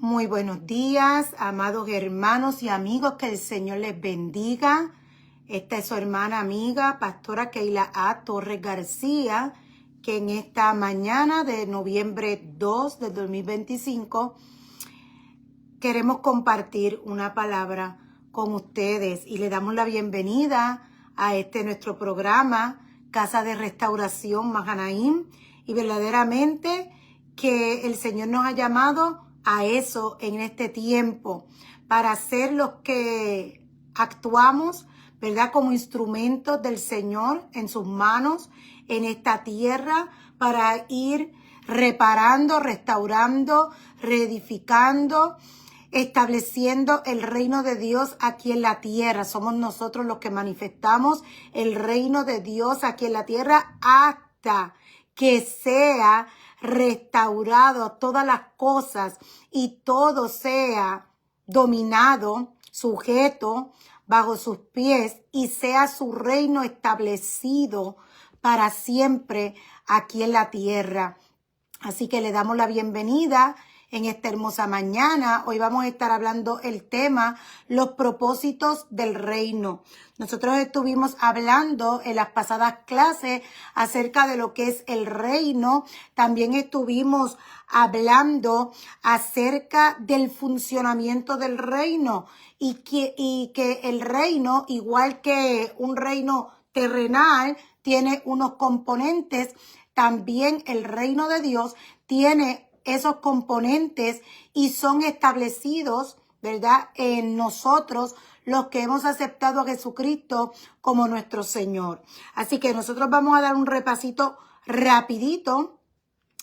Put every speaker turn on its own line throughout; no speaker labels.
Muy buenos días, amados hermanos y amigos, que el Señor les bendiga. Esta es su hermana amiga, pastora Keila A. Torres García, que en esta mañana de noviembre 2 del 2025 queremos compartir una palabra con ustedes y le damos la bienvenida a nuestro programa Casa de Restauración Mahanaim, y verdaderamente que el Señor nos ha llamado a eso en este tiempo, para ser los que actuamos, ¿verdad?, como instrumentos del Señor en sus manos en esta tierra, para ir reparando, restaurando, reedificando, estableciendo el reino de Dios aquí en la tierra. Somos nosotros los que manifestamos el reino de Dios aquí en la tierra hasta que sea restaurado todas las cosas y todo sea dominado, sujeto bajo sus pies, y sea su reino establecido para siempre aquí en la tierra. Así que le damos la bienvenida en esta hermosa mañana. Hoy vamos a estar hablando el tema, los propósitos del reino. Nosotros estuvimos hablando en las pasadas clases acerca de lo que es el reino. También estuvimos hablando acerca del funcionamiento del reino y que el reino, igual que un reino terrenal, tiene unos componentes. También el reino de Dios tiene esos componentes y son establecidos, ¿verdad?, en nosotros, los que hemos aceptado a Jesucristo como nuestro Señor. Así que nosotros vamos a dar un repasito rapidito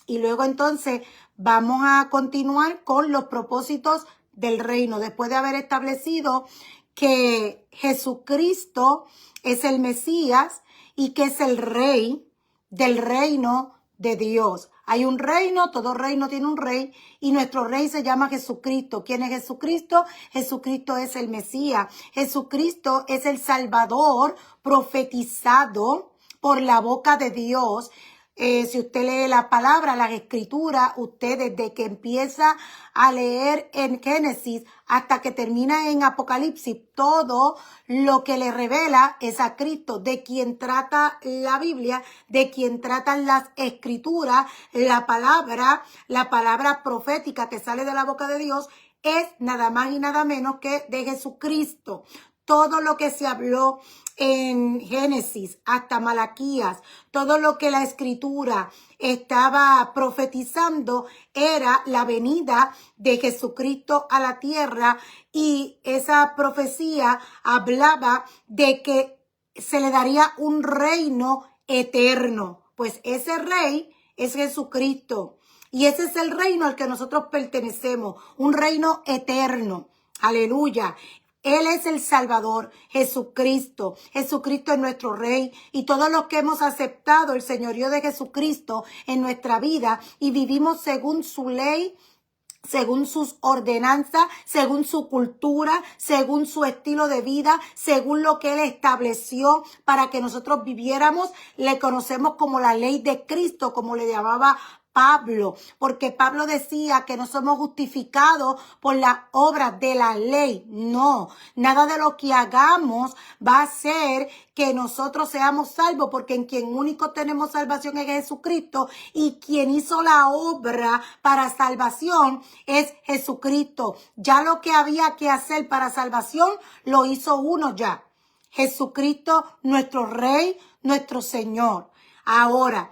y luego entonces vamos a continuar con los propósitos del reino, después de haber establecido que Jesucristo es el Mesías y que es el Rey del reino de Dios. Hay un reino, todo reino tiene un rey, y nuestro rey se llama Jesucristo. ¿Quién es Jesucristo? Jesucristo es el Mesías. Jesucristo es el Salvador profetizado por la boca de Dios. Si usted lee la palabra, las escrituras, usted desde que empieza a leer en Génesis hasta que termina en Apocalipsis, todo lo que le revela es a Cristo, de quien trata la Biblia, de quien tratan las escrituras. La palabra profética que sale de la boca de Dios es nada más y nada menos que de Jesucristo. Todo lo que se habló en Génesis hasta Malaquías, todo lo que la escritura estaba profetizando era la venida de Jesucristo a la tierra, y esa profecía hablaba de que se le daría un reino eterno. Pues ese rey es Jesucristo, y ese es el reino al que nosotros pertenecemos, un reino eterno. Aleluya. Él es el Salvador, Jesucristo. Jesucristo es nuestro Rey, y todos los que hemos aceptado el señorío de Jesucristo en nuestra vida y vivimos según su ley, según sus ordenanzas, según su cultura, según su estilo de vida, según lo que Él estableció para que nosotros viviéramos, le conocemos como la ley de Cristo, como le llamaba Pablo, porque Pablo decía que no somos justificados por las obras de la ley. No, nada de lo que hagamos va a hacer que nosotros seamos salvos, porque en quien único tenemos salvación es Jesucristo, y quien hizo la obra para salvación es Jesucristo. Ya lo que había que hacer para salvación lo hizo uno ya. Jesucristo, nuestro Rey, nuestro Señor. Ahora,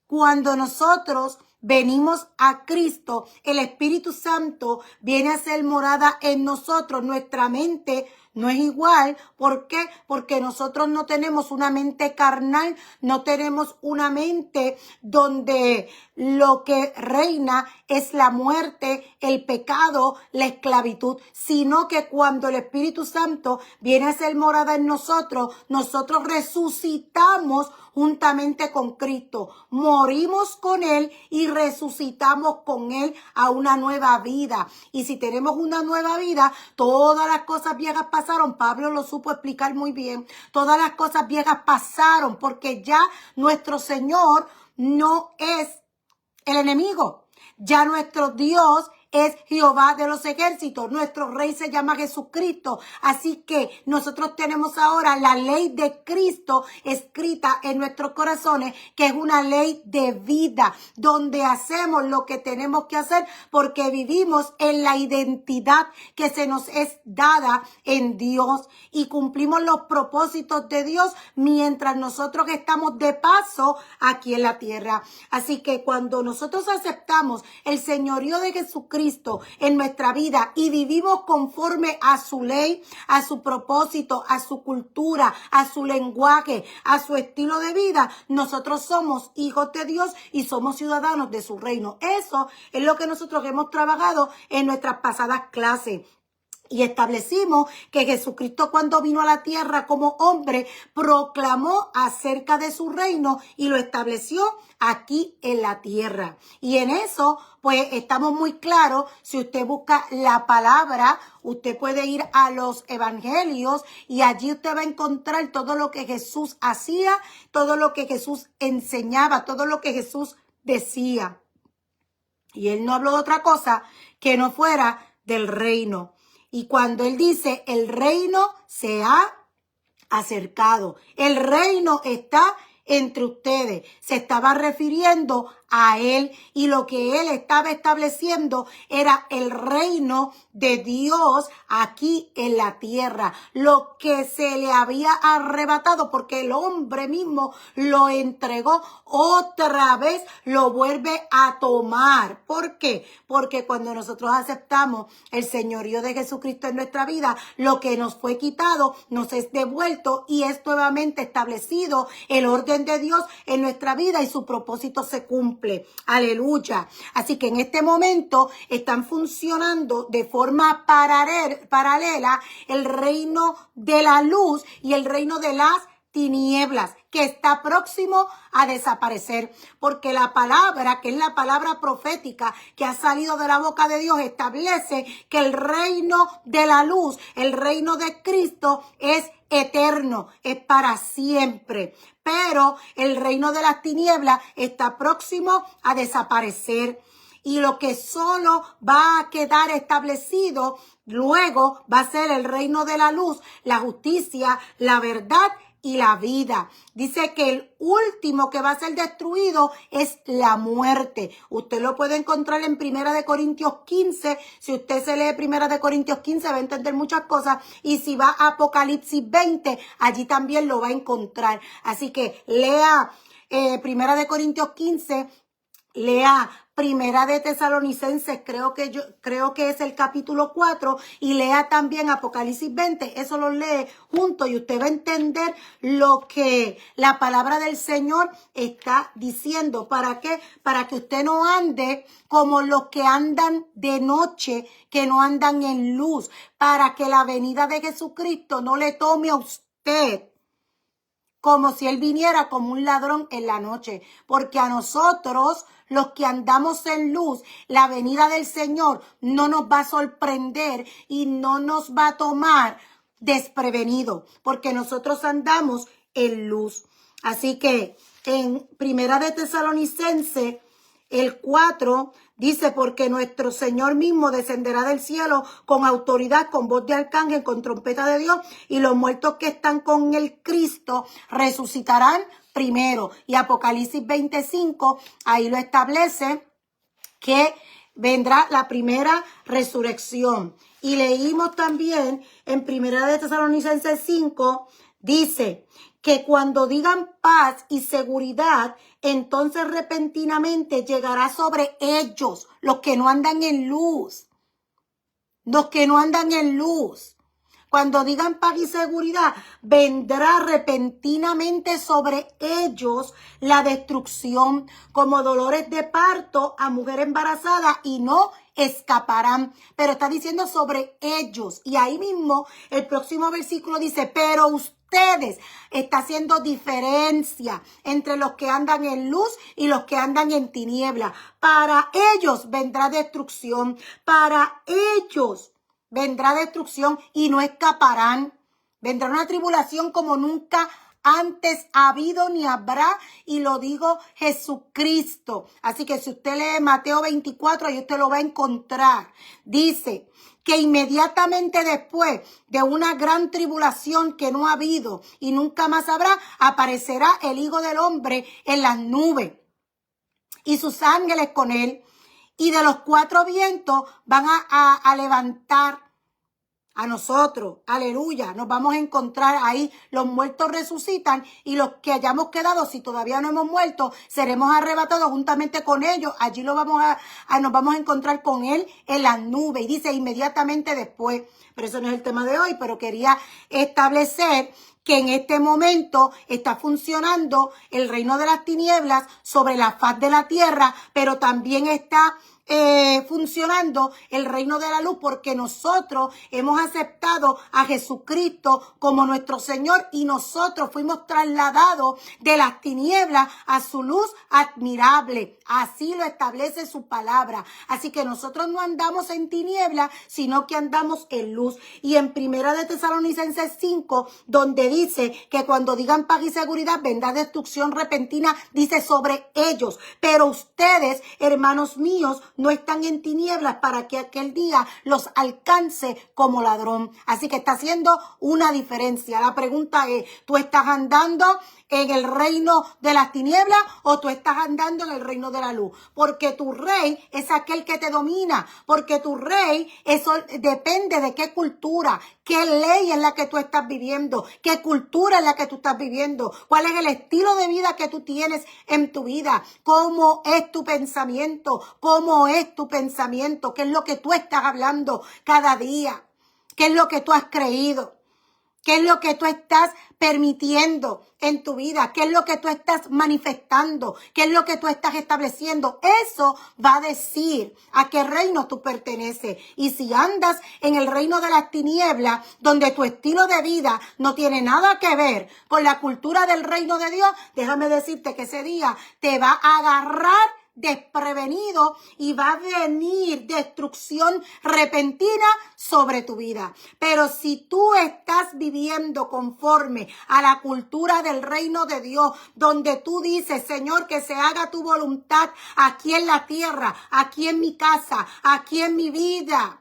cuando nosotros venimos a Cristo, el Espíritu Santo viene a ser morada en nosotros. Nuestra mente no es igual. ¿Por qué? Porque nosotros no tenemos una mente carnal, no tenemos una mente donde lo que reina es la muerte, el pecado, la esclavitud, sino que cuando el Espíritu Santo viene a ser morada en nosotros, nosotros resucitamos juntamente con Cristo, morimos con Él y resucitamos con Él a una nueva vida. Y si tenemos una nueva vida, todas las cosas viejas pasaron. Pablo lo supo explicar muy bien. Todas las cosas viejas pasaron, porque ya nuestro Señor no es el enemigo. Ya nuestro Dios es Jehová de los ejércitos. Nuestro rey se llama Jesucristo. Así que nosotros tenemos ahora la ley de Cristo escrita en nuestros corazones, que es una ley de vida, donde hacemos lo que tenemos que hacer porque vivimos en la identidad que se nos es dada en Dios y cumplimos los propósitos de Dios mientras nosotros estamos de paso aquí en la tierra. Así que cuando nosotros aceptamos el señorío de Jesucristo en nuestra vida y vivimos conforme a su ley, a su propósito, a su cultura, a su lenguaje, a su estilo de vida, nosotros somos hijos de Dios y somos ciudadanos de su reino. Eso es lo que nosotros hemos trabajado en nuestras pasadas clases. Y establecimos que Jesucristo, cuando vino a la tierra como hombre, proclamó acerca de su reino y lo estableció aquí en la tierra. Y en eso, pues, estamos muy claros. Si usted busca la palabra, usted puede ir a los evangelios y allí usted va a encontrar todo lo que Jesús hacía, todo lo que Jesús enseñaba, todo lo que Jesús decía. Y él no habló de otra cosa que no fuera del reino. Y cuando él dice, el reino se ha acercado, el reino está entre ustedes, se estaba refiriendo a él, y lo que él estaba estableciendo era el reino de Dios aquí en la tierra, lo que se le había arrebatado porque el hombre mismo lo entregó, otra vez lo vuelve a tomar. ¿Por qué? Porque cuando nosotros aceptamos el señorío de Jesucristo en nuestra vida, lo que nos fue quitado nos es devuelto y es nuevamente establecido el orden de Dios en nuestra vida y su propósito se cumple. Aleluya. Así que en este momento están funcionando de forma paralela el reino de la luz y el reino de las tinieblas, que está próximo a desaparecer, porque la palabra, que es la palabra profética que ha salido de la boca de Dios, establece que el reino de la luz, el reino de Cristo, es eterno, es para siempre. Pero el reino de las tinieblas está próximo a desaparecer. Y lo que solo va a quedar establecido luego va a ser el reino de la luz, la justicia, la verdad y la vida. Dice que el último que va a ser destruido es la muerte. Usted lo puede encontrar en 1 Corintios 15. Si usted se lee 1 Corintios 15 va a entender muchas cosas. Y si va a Apocalipsis 20, allí también lo va a encontrar. Así que lea 1 Corintios 15, lea Primera de Tesalonicenses, creo que es el capítulo 4, y lea también Apocalipsis 20, eso lo lee junto y usted va a entender lo que la palabra del Señor está diciendo. ¿Para qué? Para que usted no ande como los que andan de noche, que no andan en luz, para que la venida de Jesucristo no le tome a usted como si él viniera como un ladrón en la noche, porque a nosotros, los que andamos en luz, la venida del Señor no nos va a sorprender y no nos va a tomar desprevenido, porque nosotros andamos en luz. Así que en 1 de Tesalonicenses, el 4, dice, porque nuestro Señor mismo descenderá del cielo con autoridad, con voz de arcángel, con trompeta de Dios, y los muertos que están con el Cristo resucitarán primero. Y Apocalipsis 25, ahí lo establece que vendrá la primera resurrección. Y leímos también en 1 de Tesalonicenses 5, dice que cuando digan paz y seguridad, entonces repentinamente llegará sobre ellos, los que no andan en luz. Los que no andan en luz. Cuando digan paz y seguridad, vendrá repentinamente sobre ellos la destrucción, como dolores de parto a mujer embarazada, y no escaparán. Pero está diciendo sobre ellos. Y ahí mismo el próximo versículo dice, pero ustedes, está haciendo diferencia entre los que andan en luz y los que andan en tiniebla. Para ellos vendrá destrucción. Para ellos vendrá destrucción y no escaparán. Vendrá una tribulación como nunca antes ha habido ni habrá, y lo dijo Jesucristo. Así que si usted lee Mateo 24, ahí usted lo va a encontrar. Dice que inmediatamente después de una gran tribulación que no ha habido y nunca más habrá, aparecerá el Hijo del Hombre en las nubes y sus ángeles con él, y de los cuatro vientos van a levantar a nosotros, aleluya, nos vamos a encontrar ahí, los muertos resucitan y los que hayamos quedado, si todavía no hemos muerto, seremos arrebatados juntamente con ellos, allí nos vamos a encontrar con él en las nubes, y dice inmediatamente después, pero eso no es el tema de hoy, pero quería establecer que en este momento está funcionando el reino de las tinieblas sobre la faz de la tierra, pero también está funcionando el reino de la luz, porque nosotros hemos aceptado a Jesucristo como nuestro Señor y nosotros fuimos trasladados de las tinieblas a su luz admirable. Así lo establece su palabra. Así que nosotros no andamos en tinieblas, sino que andamos en luz. Y en Primera de Tesalonicenses 5, donde dice que cuando digan paz y seguridad vendrá destrucción repentina, dice sobre ellos. Pero ustedes, hermanos míos, no están en tinieblas para que aquel día los alcance como ladrón. Así que está haciendo una diferencia. La pregunta es, ¿tú estás andando en el reino de las tinieblas o tú estás andando en el reino de la luz? Porque tu rey es aquel que te domina, porque tu rey, eso depende de qué cultura, qué ley es la que tú estás viviendo, qué cultura es la que tú estás viviendo, cuál es el estilo de vida que tú tienes en tu vida, cómo es tu pensamiento, qué es lo que tú estás hablando cada día, qué es lo que tú has creído. ¿Qué es lo que tú estás permitiendo en tu vida? ¿Qué es lo que tú estás manifestando? ¿Qué es lo que tú estás estableciendo? Eso va a decir a qué reino tú perteneces. Y si andas en el reino de las tinieblas, donde tu estilo de vida no tiene nada que ver con la cultura del reino de Dios, déjame decirte que ese día te va a agarrar desprevenido y va a venir destrucción repentina sobre tu vida. Pero si tú estás viviendo conforme a la cultura del reino de Dios, donde tú dices, Señor, que se haga tu voluntad aquí en la tierra, aquí en mi casa, aquí en mi vida,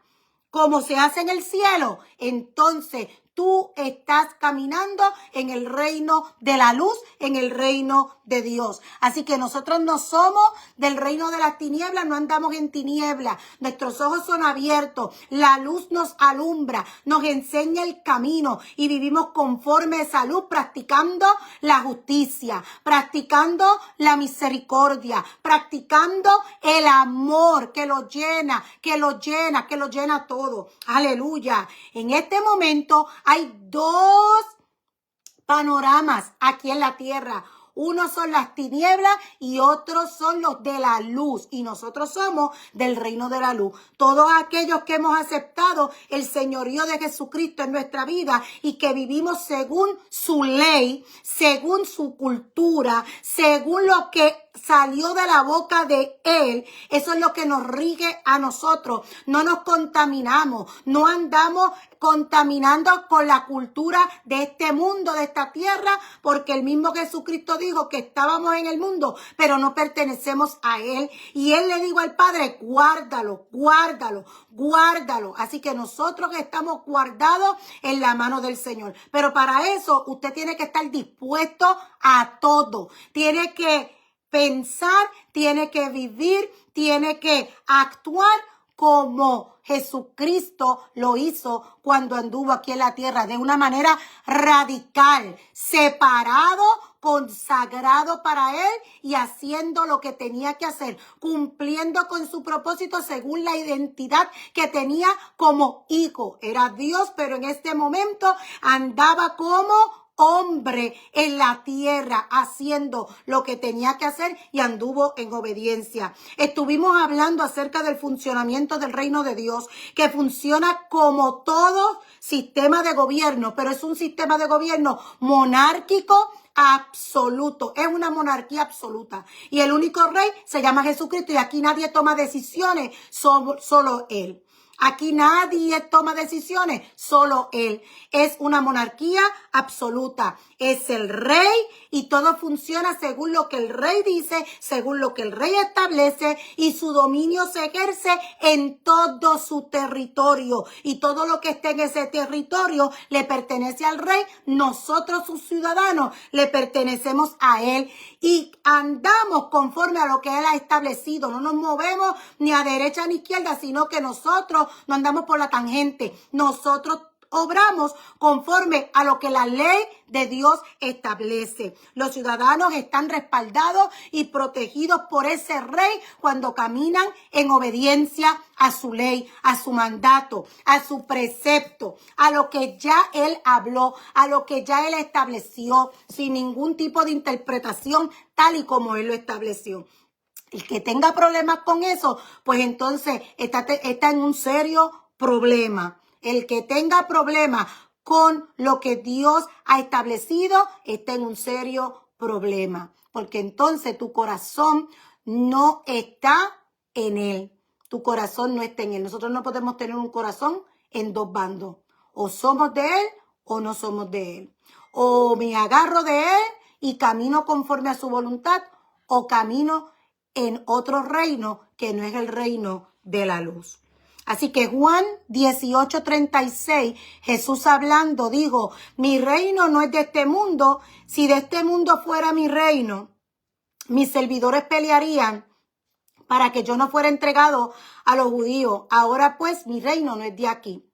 como se hace en el cielo, entonces tú estás caminando en el reino de la luz, en el reino de Dios. Así que nosotros no somos del reino de las tinieblas, no andamos en tinieblas. Nuestros ojos son abiertos, la luz nos alumbra, nos enseña el camino y vivimos conforme a esa luz, practicando la justicia, practicando la misericordia, practicando el amor que lo llena, que lo llena todo. Aleluya. En este momento hay dos panoramas aquí en la tierra. Unos son las tinieblas y otros son los de la luz. Y nosotros somos del reino de la luz. Todos aquellos que hemos aceptado el señorío de Jesucristo en nuestra vida y que vivimos según su ley, según su cultura, según lo que salió de la boca de él, eso es lo que nos rige a nosotros. No nos contaminamos, no andamos contaminando con la cultura de este mundo, de esta tierra, porque el mismo Jesucristo dijo que estábamos en el mundo, pero no pertenecemos a él. Y él le dijo al Padre, guárdalo, guárdalo, guárdalo. Así que nosotros estamos guardados en la mano del Señor. Pero para eso usted tiene que estar dispuesto a todo. Tiene que pensar, tiene que vivir, tiene que actuar como Jesucristo lo hizo cuando anduvo aquí en la tierra, de una manera radical, separado, consagrado para él y haciendo lo que tenía que hacer, cumpliendo con su propósito según la identidad que tenía como hijo. Era Dios, pero en este momento andaba como hombre en la tierra, haciendo lo que tenía que hacer y anduvo en obediencia. Estuvimos hablando acerca del funcionamiento del reino de Dios, que funciona como todo sistema de gobierno, pero es un sistema de gobierno monárquico absoluto, es una monarquía absoluta y el único rey se llama Jesucristo y aquí nadie toma decisiones, solo él. Aquí nadie toma decisiones, solo él. Es una monarquía absoluta. Es el rey y todo funciona según lo que el rey dice, según lo que el rey establece, y su dominio se ejerce en todo su territorio. Y todo lo que esté en ese territorio le pertenece al rey. Nosotros, sus ciudadanos, le pertenecemos a él y andamos conforme a lo que él ha establecido. No nos movemos ni a derecha ni a izquierda, sino que nosotros no andamos por la tangente. Nosotros obramos conforme a lo que la ley de Dios establece. Los ciudadanos están respaldados y protegidos por ese rey cuando caminan en obediencia a su ley, a su mandato, a su precepto, a lo que ya él habló, a lo que ya él estableció, sin ningún tipo de interpretación tal y como él lo estableció. El que tenga problemas con eso, pues entonces está en un serio problema. El que tenga problemas con lo que Dios ha establecido, está en un serio problema. Porque entonces tu corazón no está en él. Tu corazón no está en él. Nosotros no podemos tener un corazón en dos bandos. O somos de él o no somos de él. O me agarro de él y camino conforme a su voluntad, o camino en otro reino que no es el reino de la luz. Así que Juan 18:36, Jesús hablando, dijo, mi reino no es de este mundo. Si de este mundo fuera mi reino, mis servidores pelearían para que yo no fuera entregado a los judíos. Ahora pues mi reino no es de aquí.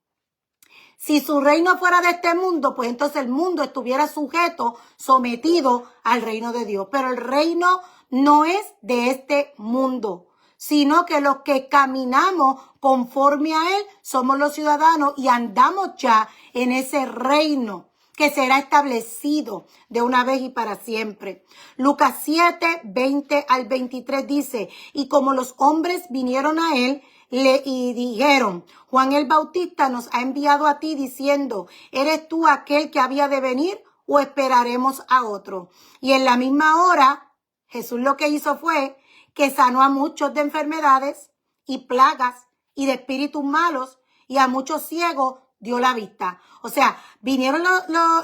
Si su reino fuera de este mundo, pues entonces el mundo estuviera sujeto, sometido al reino de Dios. Pero el reino no es de este mundo, sino que los que caminamos conforme a él somos los ciudadanos y andamos ya en ese reino que será establecido de una vez y para siempre. Lucas 7, 20 al 23 dice, y como los hombres vinieron a él, y dijeron, Juan el Bautista nos ha enviado a ti diciendo, ¿eres tú aquel que había de venir o esperaremos a otro? Y en la misma hora, Jesús lo que hizo fue que sanó a muchos de enfermedades y plagas y de espíritus malos y a muchos ciegos dio la vista. O sea, vinieron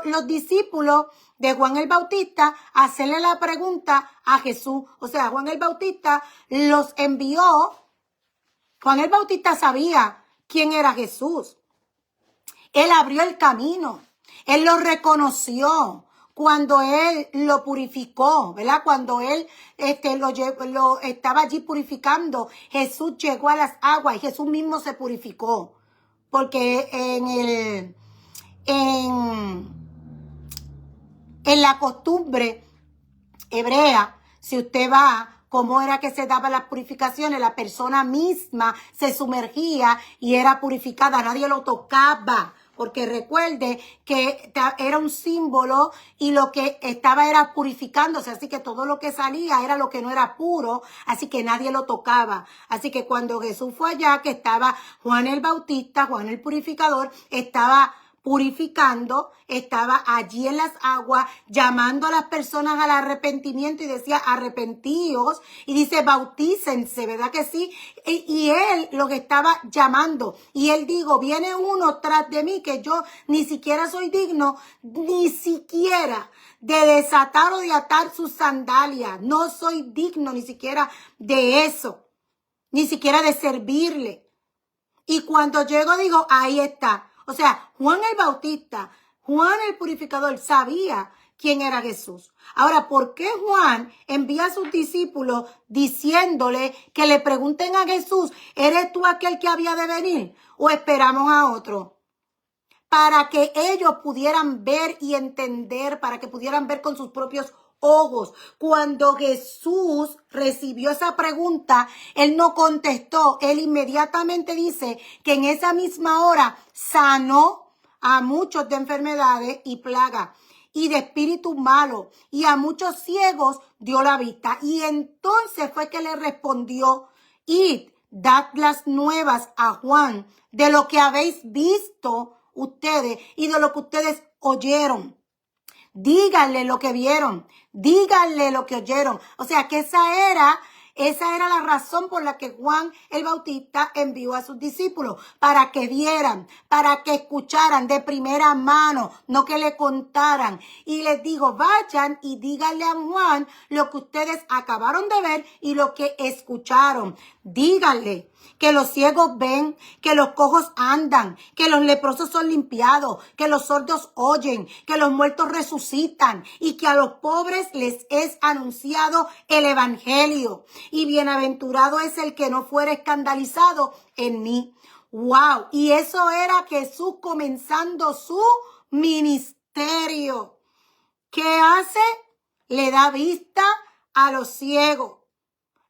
los discípulos de Juan el Bautista a hacerle la pregunta a Jesús. O sea, Juan el Bautista los envió. Juan el Bautista sabía quién era Jesús. Él abrió el camino. Él lo reconoció cuando él lo purificó, ¿verdad? Cuando él lo estaba allí purificando, Jesús llegó a las aguas y Jesús mismo se purificó. Porque en la costumbre hebrea, si usted va, cómo era que se daban las purificaciones, la persona misma se sumergía y era purificada, nadie lo tocaba, porque recuerde que era un símbolo y lo que estaba era purificándose, así que todo lo que salía era lo que no era puro, así que nadie lo tocaba. Así que cuando Jesús fue allá, que estaba Juan el Bautista, Juan el Purificador, estaba purificando, estaba allí en las aguas, llamando a las personas al arrepentimiento y decía, arrepentíos, y dice, bautícense, ¿verdad que sí? Y él lo que estaba llamando, y él dijo, viene uno tras de mí que yo ni siquiera soy digno, ni siquiera de desatar o de atar sus sandalias, no soy digno ni siquiera de eso, ni siquiera de servirle. Y cuando llego digo, ahí está. O sea, Juan el Bautista, Juan el Purificador sabía quién era Jesús. Ahora, ¿por qué Juan envía a sus discípulos diciéndole que le pregunten a Jesús, ¿eres tú aquel que había de venir o esperamos a otro? Para que ellos pudieran ver y entender, para que pudieran ver con sus propios ojos. Cuando Jesús recibió esa pregunta, él no contestó. Él inmediatamente dice que en esa misma hora sanó a muchos de enfermedades y plagas y de espíritus malos, y a muchos ciegos dio la vista. Y entonces fue que le respondió, id, dad las nuevas a Juan de lo que habéis visto ustedes y de lo que ustedes oyeron. Díganle lo que vieron, díganle lo que oyeron. O sea, que esa era Esa era la razón por la que Juan el Bautista envió a sus discípulos, para que vieran, para que escucharan de primera mano, no que le contaran. Y les digo, vayan y díganle a Juan lo que ustedes acabaron de ver y lo que escucharon. Díganle que los ciegos ven, que los cojos andan, que los leprosos son limpiados, que los sordos oyen, que los muertos resucitan y que a los pobres les es anunciado el evangelio. Y bienaventurado es el que no fuere escandalizado en mí. ¡Wow! Y eso era Jesús comenzando su ministerio. ¿Qué hace? Le da vista a los ciegos.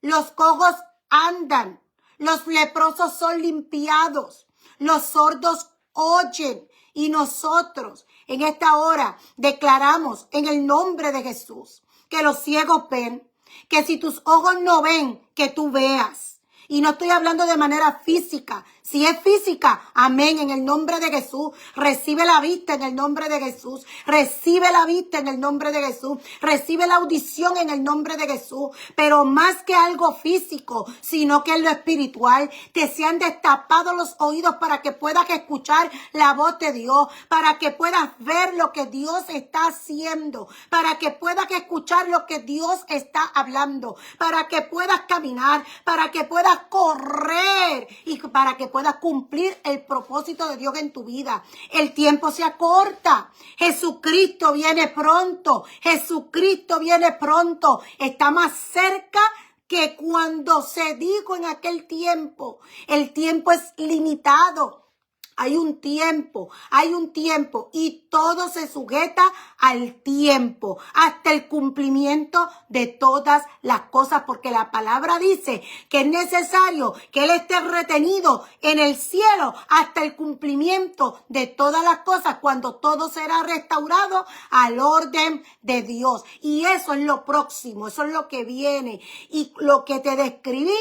Los cojos andan. Los leprosos son limpiados. Los sordos oyen. Y nosotros en esta hora declaramos en el nombre de Jesús que los ciegos ven. Que si tus ojos no ven, que tú veas. Y no estoy hablando de manera física. Si es física, amén, en el nombre de Jesús. Recibe la vista en el nombre de Jesús. Recibe la vista en el nombre de Jesús. Recibe la audición en el nombre de Jesús. Pero más que algo físico, sino que en lo espiritual, te sean destapados los oídos para que puedas escuchar la voz de Dios. Para que puedas ver lo que Dios está haciendo. Para que puedas escuchar lo que Dios está hablando. Para que puedas caminar. Para que puedas correr. Y para que puedas cumplir el propósito de Dios en tu vida. El tiempo se acorta. Jesucristo viene pronto. Jesucristo viene pronto. Está más cerca que cuando se dijo en aquel tiempo. El tiempo es limitado. Hay un tiempo y todo se sujeta al tiempo, hasta el cumplimiento de todas las cosas, porque la palabra dice que es necesario que Él esté retenido en el cielo hasta el cumplimiento de todas las cosas, cuando todo será restaurado al orden de Dios. Y eso es lo próximo, eso es lo que viene. Y lo que te describí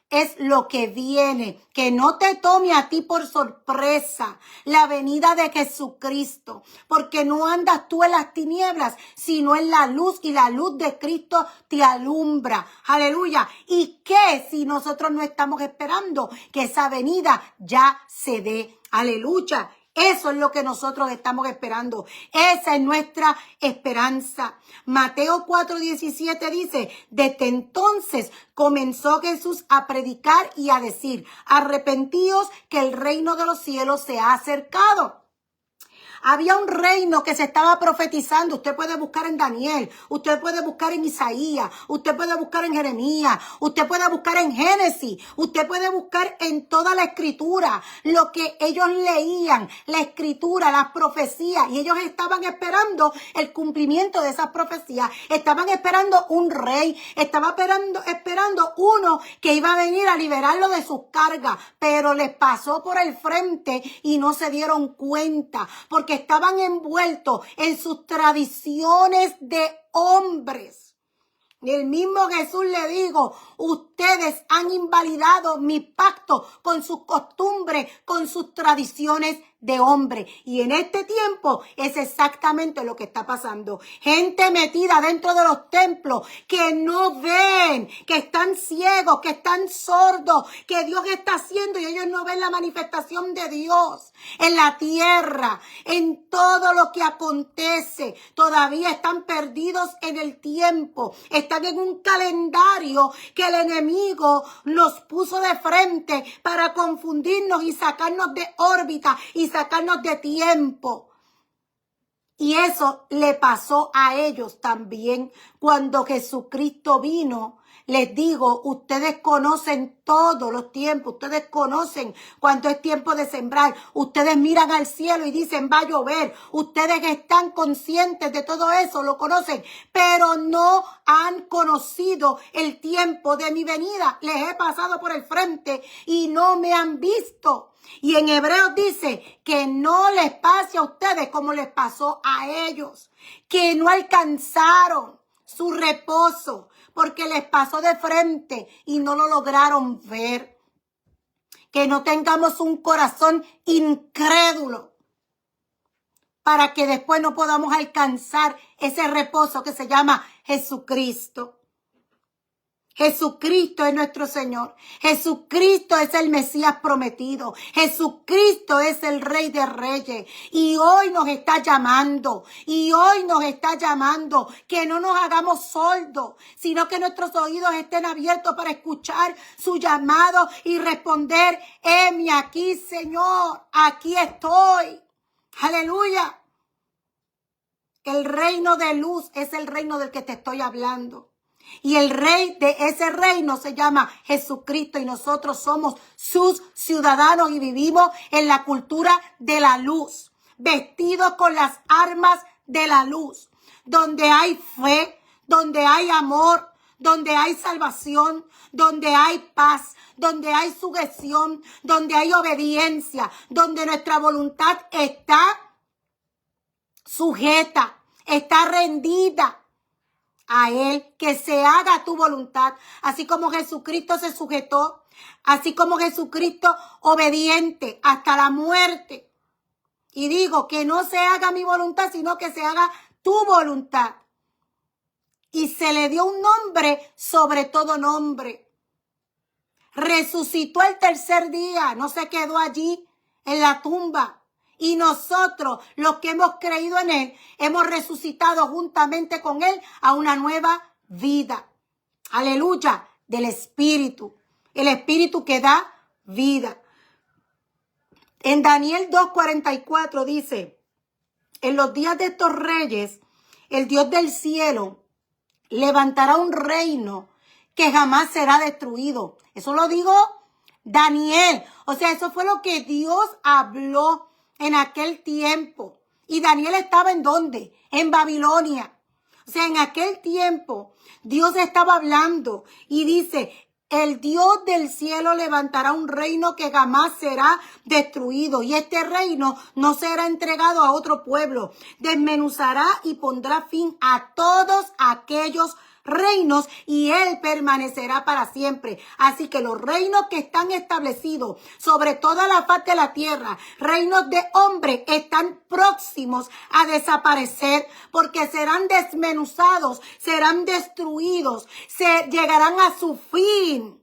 es lo que viene. Que no te tome a ti por sorpresa la venida de Jesucristo, porque no andas tú en las tinieblas, sino en la luz, y la luz de Cristo te alumbra. Aleluya. ¿Y qué si nosotros no estamos esperando que esa venida ya se dé? Aleluya. Eso es lo que nosotros estamos esperando. Esa es nuestra esperanza. Mateo 4:17 dice, desde entonces comenzó Jesús a predicar y a decir, arrepentíos que el reino de los cielos se ha acercado. Había un reino que se estaba profetizando. Usted puede buscar en Daniel, usted puede buscar en Isaías, usted puede buscar en Jeremías, usted puede buscar en Génesis, usted puede buscar en toda la escritura, lo que ellos leían, la escritura, las profecías, y ellos estaban esperando el cumplimiento de esas profecías. Estaban esperando un rey, estaban esperando uno que iba a venir a liberarlo de sus cargas, pero les pasó por el frente y no se dieron cuenta, porque estaban envueltos en sus tradiciones de hombres. Y el mismo Jesús le dijo, ustedes han invalidado mi pacto con sus costumbres, con sus tradiciones de hombre. Y en este tiempo es exactamente lo que está pasando. Gente metida dentro de los templos que no ven, que están ciegos, que están sordos, que Dios está haciendo y ellos no ven la manifestación de Dios en la tierra, en todo lo que acontece. Todavía están perdidos en el tiempo, están en un calendario que el enemigo nos puso de frente para confundirnos y sacarnos de órbita y sacarnos de tiempo. Y eso le pasó a ellos también cuando Jesucristo vino. Les digo, ustedes conocen todos los tiempos, ustedes conocen cuando es tiempo de sembrar, ustedes miran al cielo y dicen va a llover, ustedes están conscientes de todo eso, lo conocen, pero no han conocido el tiempo de mi venida. Les he pasado por el frente y no me han visto. Y en Hebreos dice que no les pase a ustedes como les pasó a ellos, que no alcanzaron su reposo porque les pasó de frente y no lo lograron ver. Que no tengamos un corazón incrédulo para que después no podamos alcanzar ese reposo que se llama Jesucristo. Jesucristo es nuestro Señor. Jesucristo es el Mesías prometido. Jesucristo es el Rey de Reyes. Y hoy nos está llamando. Y hoy nos está llamando que no nos hagamos sordos, sino que nuestros oídos estén abiertos para escuchar su llamado y responder: heme aquí, Señor. Aquí estoy. Aleluya. El reino de luz es el reino del que te estoy hablando. Y el rey de ese reino se llama Jesucristo y nosotros somos sus ciudadanos y vivimos en la cultura de la luz, vestidos con las armas de la luz, donde hay fe, donde hay amor, donde hay salvación, donde hay paz, donde hay sujeción, donde hay obediencia, donde nuestra voluntad está sujeta, está rendida a Él, que se haga tu voluntad, así como Jesucristo se sujetó, así como Jesucristo obediente hasta la muerte. Y digo, que no se haga mi voluntad, sino que se haga tu voluntad. Y se le dio un nombre sobre todo nombre. Resucitó el tercer día, no se quedó allí en la tumba. Y nosotros, los que hemos creído en Él, hemos resucitado juntamente con Él a una nueva vida. Aleluya, del Espíritu. El Espíritu que da vida. En Daniel 2:44 dice: en los días de estos reyes, el Dios del cielo levantará un reino que jamás será destruido. Eso lo dijo Daniel. O sea, eso fue lo que Dios habló en aquel tiempo. Y Daniel estaba ¿en dónde? En Babilonia. O sea, en aquel tiempo Dios estaba hablando y dice: el Dios del cielo levantará un reino que jamás será destruido. Y este reino no será entregado a otro pueblo. Desmenuzará y pondrá fin a todos aquellos reinos y Él permanecerá para siempre. Así que los reinos que están establecidos sobre toda la faz de la tierra, reinos de hombres, están próximos a desaparecer, porque serán desmenuzados, serán destruidos, llegarán a su fin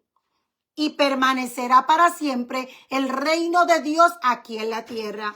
y permanecerá para siempre el reino de Dios aquí en la tierra.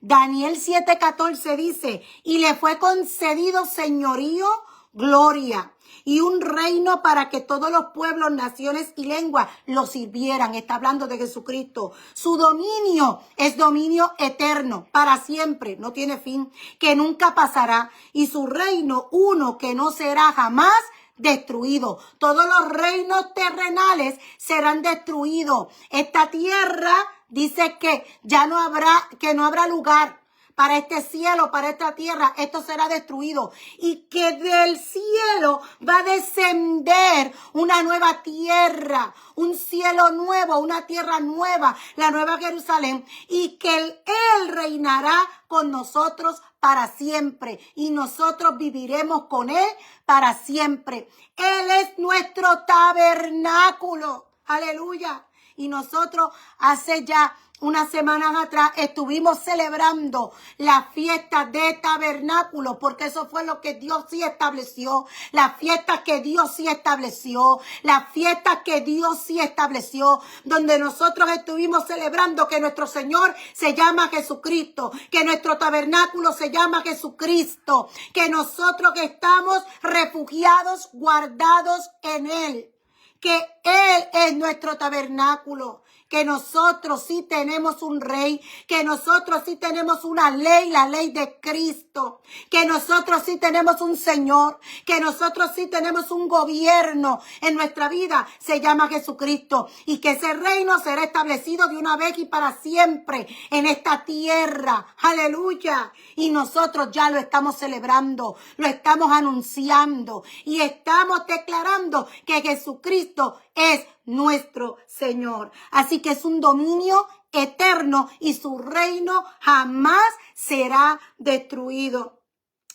Daniel 7:14 dice: y le fue concedido señorío, gloria y un reino para que todos los pueblos, naciones y lenguas lo sirvieran. Está hablando de Jesucristo. Su dominio es dominio eterno, para siempre, no tiene fin, que nunca pasará. Y su reino, uno que no será jamás destruido. Todos los reinos terrenales serán destruidos. Esta tierra dice que ya no habrá lugar para este cielo, para esta tierra. Esto será destruido. Y que del cielo va a descender una nueva tierra, un cielo nuevo, una tierra nueva, la nueva Jerusalén. Y que Él reinará con nosotros para siempre. Y nosotros viviremos con Él para siempre. Él es nuestro tabernáculo. Aleluya. Y nosotros hace ya unas semanas atrás estuvimos celebrando la fiesta de tabernáculo, porque eso fue lo que Dios sí estableció, la fiesta que Dios sí estableció, la fiesta que Dios sí estableció, donde nosotros estuvimos celebrando que nuestro Señor se llama Jesucristo, que nuestro tabernáculo se llama Jesucristo, que nosotros que estamos refugiados, guardados en Él, que Él es nuestro tabernáculo, que nosotros sí tenemos un rey, que nosotros sí tenemos una ley, la ley de Cristo, que nosotros sí tenemos un Señor, que nosotros sí tenemos un gobierno en nuestra vida, se llama Jesucristo, y que ese reino será establecido de una vez y para siempre en esta tierra. Aleluya. Y nosotros ya lo estamos celebrando, lo estamos anunciando y estamos declarando que Jesucristo es nuestro Señor. Así que es un dominio eterno y su reino jamás será destruido.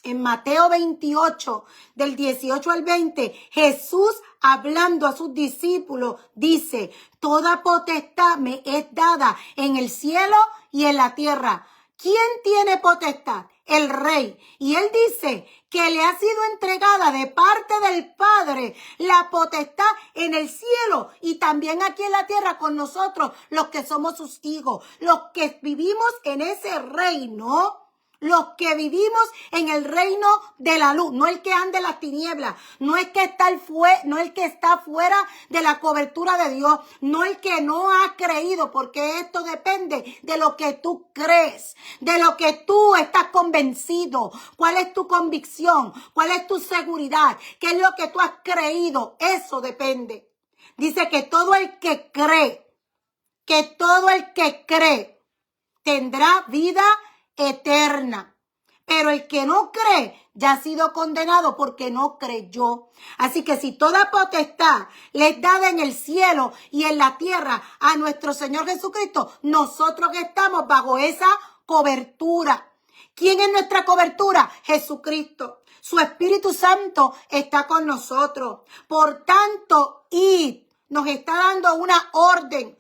En Mateo 28, del 18 al 20, Jesús, hablando a sus discípulos, dice: toda potestad me es dada en el cielo y en la tierra. ¿Quién tiene potestad? El rey. Y él dice que le ha sido entregada de parte del Padre la potestad en el cielo y también aquí en la tierra con nosotros, los que somos sus hijos, los que vivimos en ese reino. Los que vivimos en el reino de la luz, no el que anda en las tinieblas, no el que está fuera de la cobertura de Dios, no el que no ha creído, porque esto depende de lo que tú crees, de lo que tú estás convencido, cuál es tu convicción, cuál es tu seguridad, qué es lo que tú has creído, eso depende. Dice que todo el que cree tendrá vida eterna. Pero el que no cree ya ha sido condenado porque no creyó. Así que si toda potestad le es dada en el cielo y en la tierra a nuestro Señor Jesucristo, nosotros estamos bajo esa cobertura. ¿Quién es nuestra cobertura? Jesucristo. Su Espíritu Santo está con nosotros. Por tanto, id. Nos está dando una orden,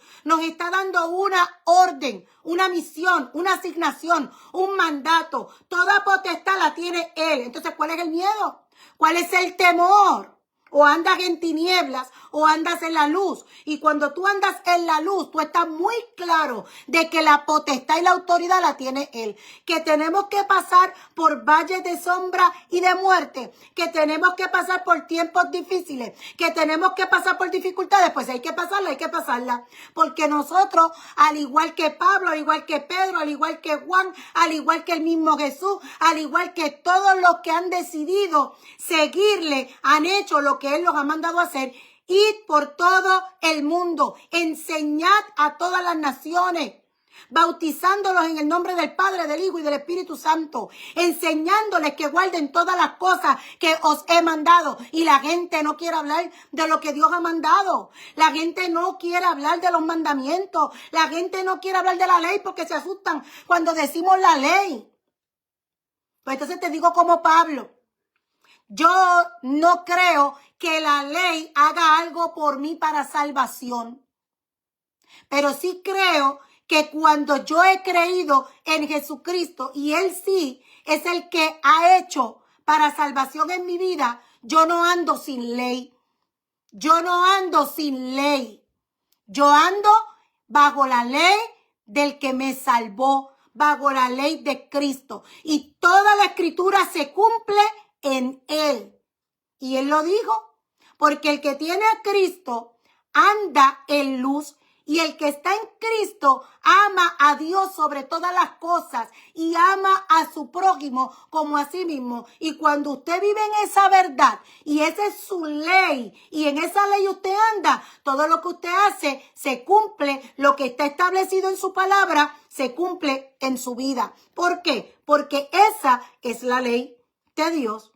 una misión, una asignación, un mandato. Toda potestad la tiene Él. Entonces, ¿cuál es el miedo? ¿Cuál es el temor? O andas en tinieblas o andas en la luz. Y cuando tú andas en la luz, tú estás muy claro de que la potestad y la autoridad la tiene Él. Que tenemos que pasar por valles de sombra y de muerte. Que tenemos que pasar por tiempos difíciles. Que tenemos que pasar por dificultades. Pues hay que pasarla. Porque nosotros, al igual que Pablo, al igual que Pedro, al igual que Juan, al igual que el mismo Jesús, al igual que todos los que han decidido seguirle, han hecho lo que Él los ha mandado a hacer. Id por todo el mundo, enseñad a todas las naciones, bautizándolos en el nombre del Padre, del Hijo y del Espíritu Santo, enseñándoles que guarden todas las cosas que os he mandado. Y la gente no quiere hablar de lo que Dios ha mandado. La gente no quiere hablar de los mandamientos. La gente no quiere hablar de la ley porque se asustan cuando decimos la ley. Pues entonces te digo como Pablo, yo no creo que la ley haga algo por mí para salvación. Pero sí creo que cuando yo he creído en Jesucristo y Él sí es el que ha hecho para salvación en mi vida, yo no ando sin ley. Yo no ando sin ley. Yo ando bajo la ley del que me salvó, bajo la ley de Cristo. Y toda la escritura se cumple en Él. Y Él lo dijo, porque el que tiene a Cristo anda en luz y el que está en Cristo ama a Dios sobre todas las cosas y ama a su prójimo como a sí mismo. Y cuando usted vive en esa verdad y esa es su ley y en esa ley usted anda, todo lo que usted hace se cumple, lo que está establecido en su palabra se cumple en su vida. ¿Por qué? Porque esa es la ley de Dios.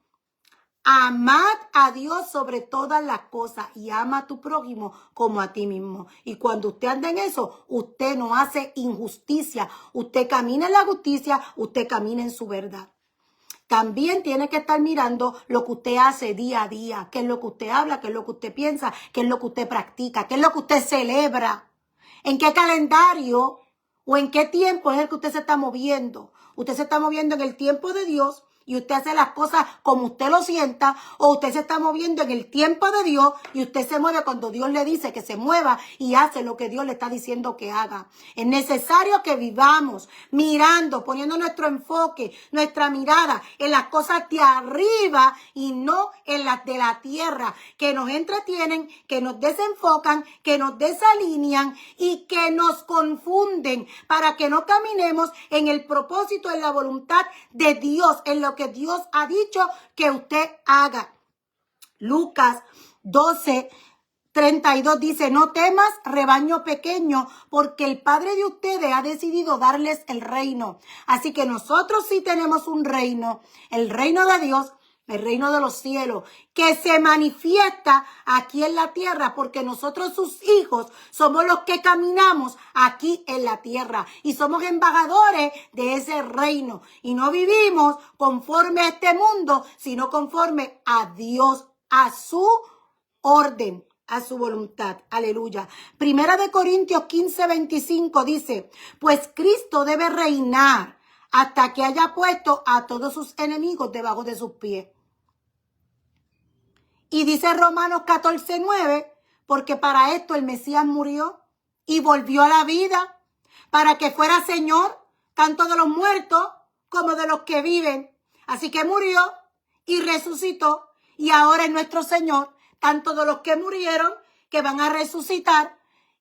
Amad a Dios sobre todas las cosas y ama a tu prójimo como a ti mismo. Y cuando usted anda en eso, usted no hace injusticia. Usted camina en la justicia, usted camina en su verdad. También tiene que estar mirando lo que usted hace día a día. Qué es lo que usted habla, qué es lo que usted piensa, qué es lo que usted practica, qué es lo que usted celebra. En qué calendario o en qué tiempo es el que usted se está moviendo. Usted se está moviendo en el tiempo de Dios y usted hace las cosas como usted lo sienta, o usted se está moviendo en el tiempo de Dios y usted se mueve cuando Dios le dice que se mueva y hace lo que Dios le está diciendo que haga. Es necesario que vivamos mirando, poniendo nuestro enfoque, nuestra mirada en las cosas de arriba y no en las de la tierra, que nos entretienen, que nos desenfocan, que nos desalinean y que nos confunden para que no caminemos en el propósito, en la voluntad de Dios, en lo que Dios ha dicho que usted haga. Lucas 12:32 dice, no temas, rebaño pequeño, porque el Padre de ustedes ha decidido darles el reino. Así que nosotros sí tenemos un reino, el reino de Dios, el reino de los cielos, que se manifiesta aquí en la tierra, porque nosotros sus hijos somos los que caminamos aquí en la tierra y somos embajadores de ese reino y no vivimos conforme a este mundo, sino conforme a Dios, a su orden, a su voluntad. Aleluya. Primera de Corintios 15:25 dice, pues Cristo debe reinar hasta que haya puesto a todos sus enemigos debajo de sus pies. Y dice Romanos 14:9, porque para esto el Mesías murió y volvió a la vida, para que fuera Señor tanto de los muertos como de los que viven. Así que murió y resucitó, y ahora es nuestro Señor, tanto de los que murieron, que van a resucitar,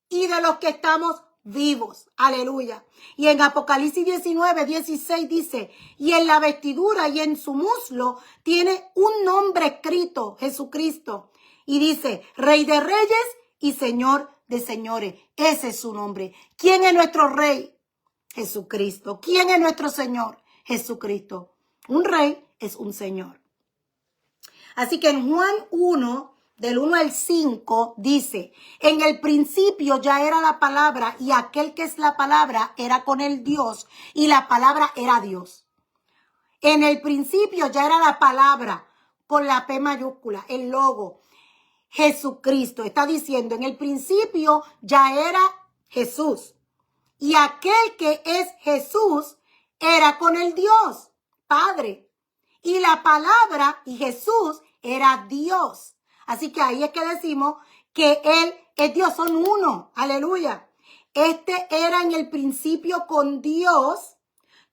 y de los que estamos vivos. Aleluya. Y en Apocalipsis 19:16 dice, y en la vestidura y en su muslo tiene un nombre escrito, Jesucristo. Y dice, Rey de Reyes y Señor de Señores. Ese es su nombre. ¿Quién es nuestro Rey? Jesucristo. ¿Quién es nuestro Señor? Jesucristo. Un Rey es un Señor. Así que en Juan 1, del 1 al 5, dice, en el principio ya era la palabra, y aquel que es la palabra era con el Dios, y la palabra era Dios. En el principio ya era la palabra, con la P mayúscula, el logo. Jesucristo está diciendo, en el principio ya era Jesús. Y aquel que es Jesús era con el Dios, Padre. Y la palabra y Jesús era Dios. Así que ahí es que decimos que Él es Dios, son uno. Aleluya. Este era en el principio con Dios.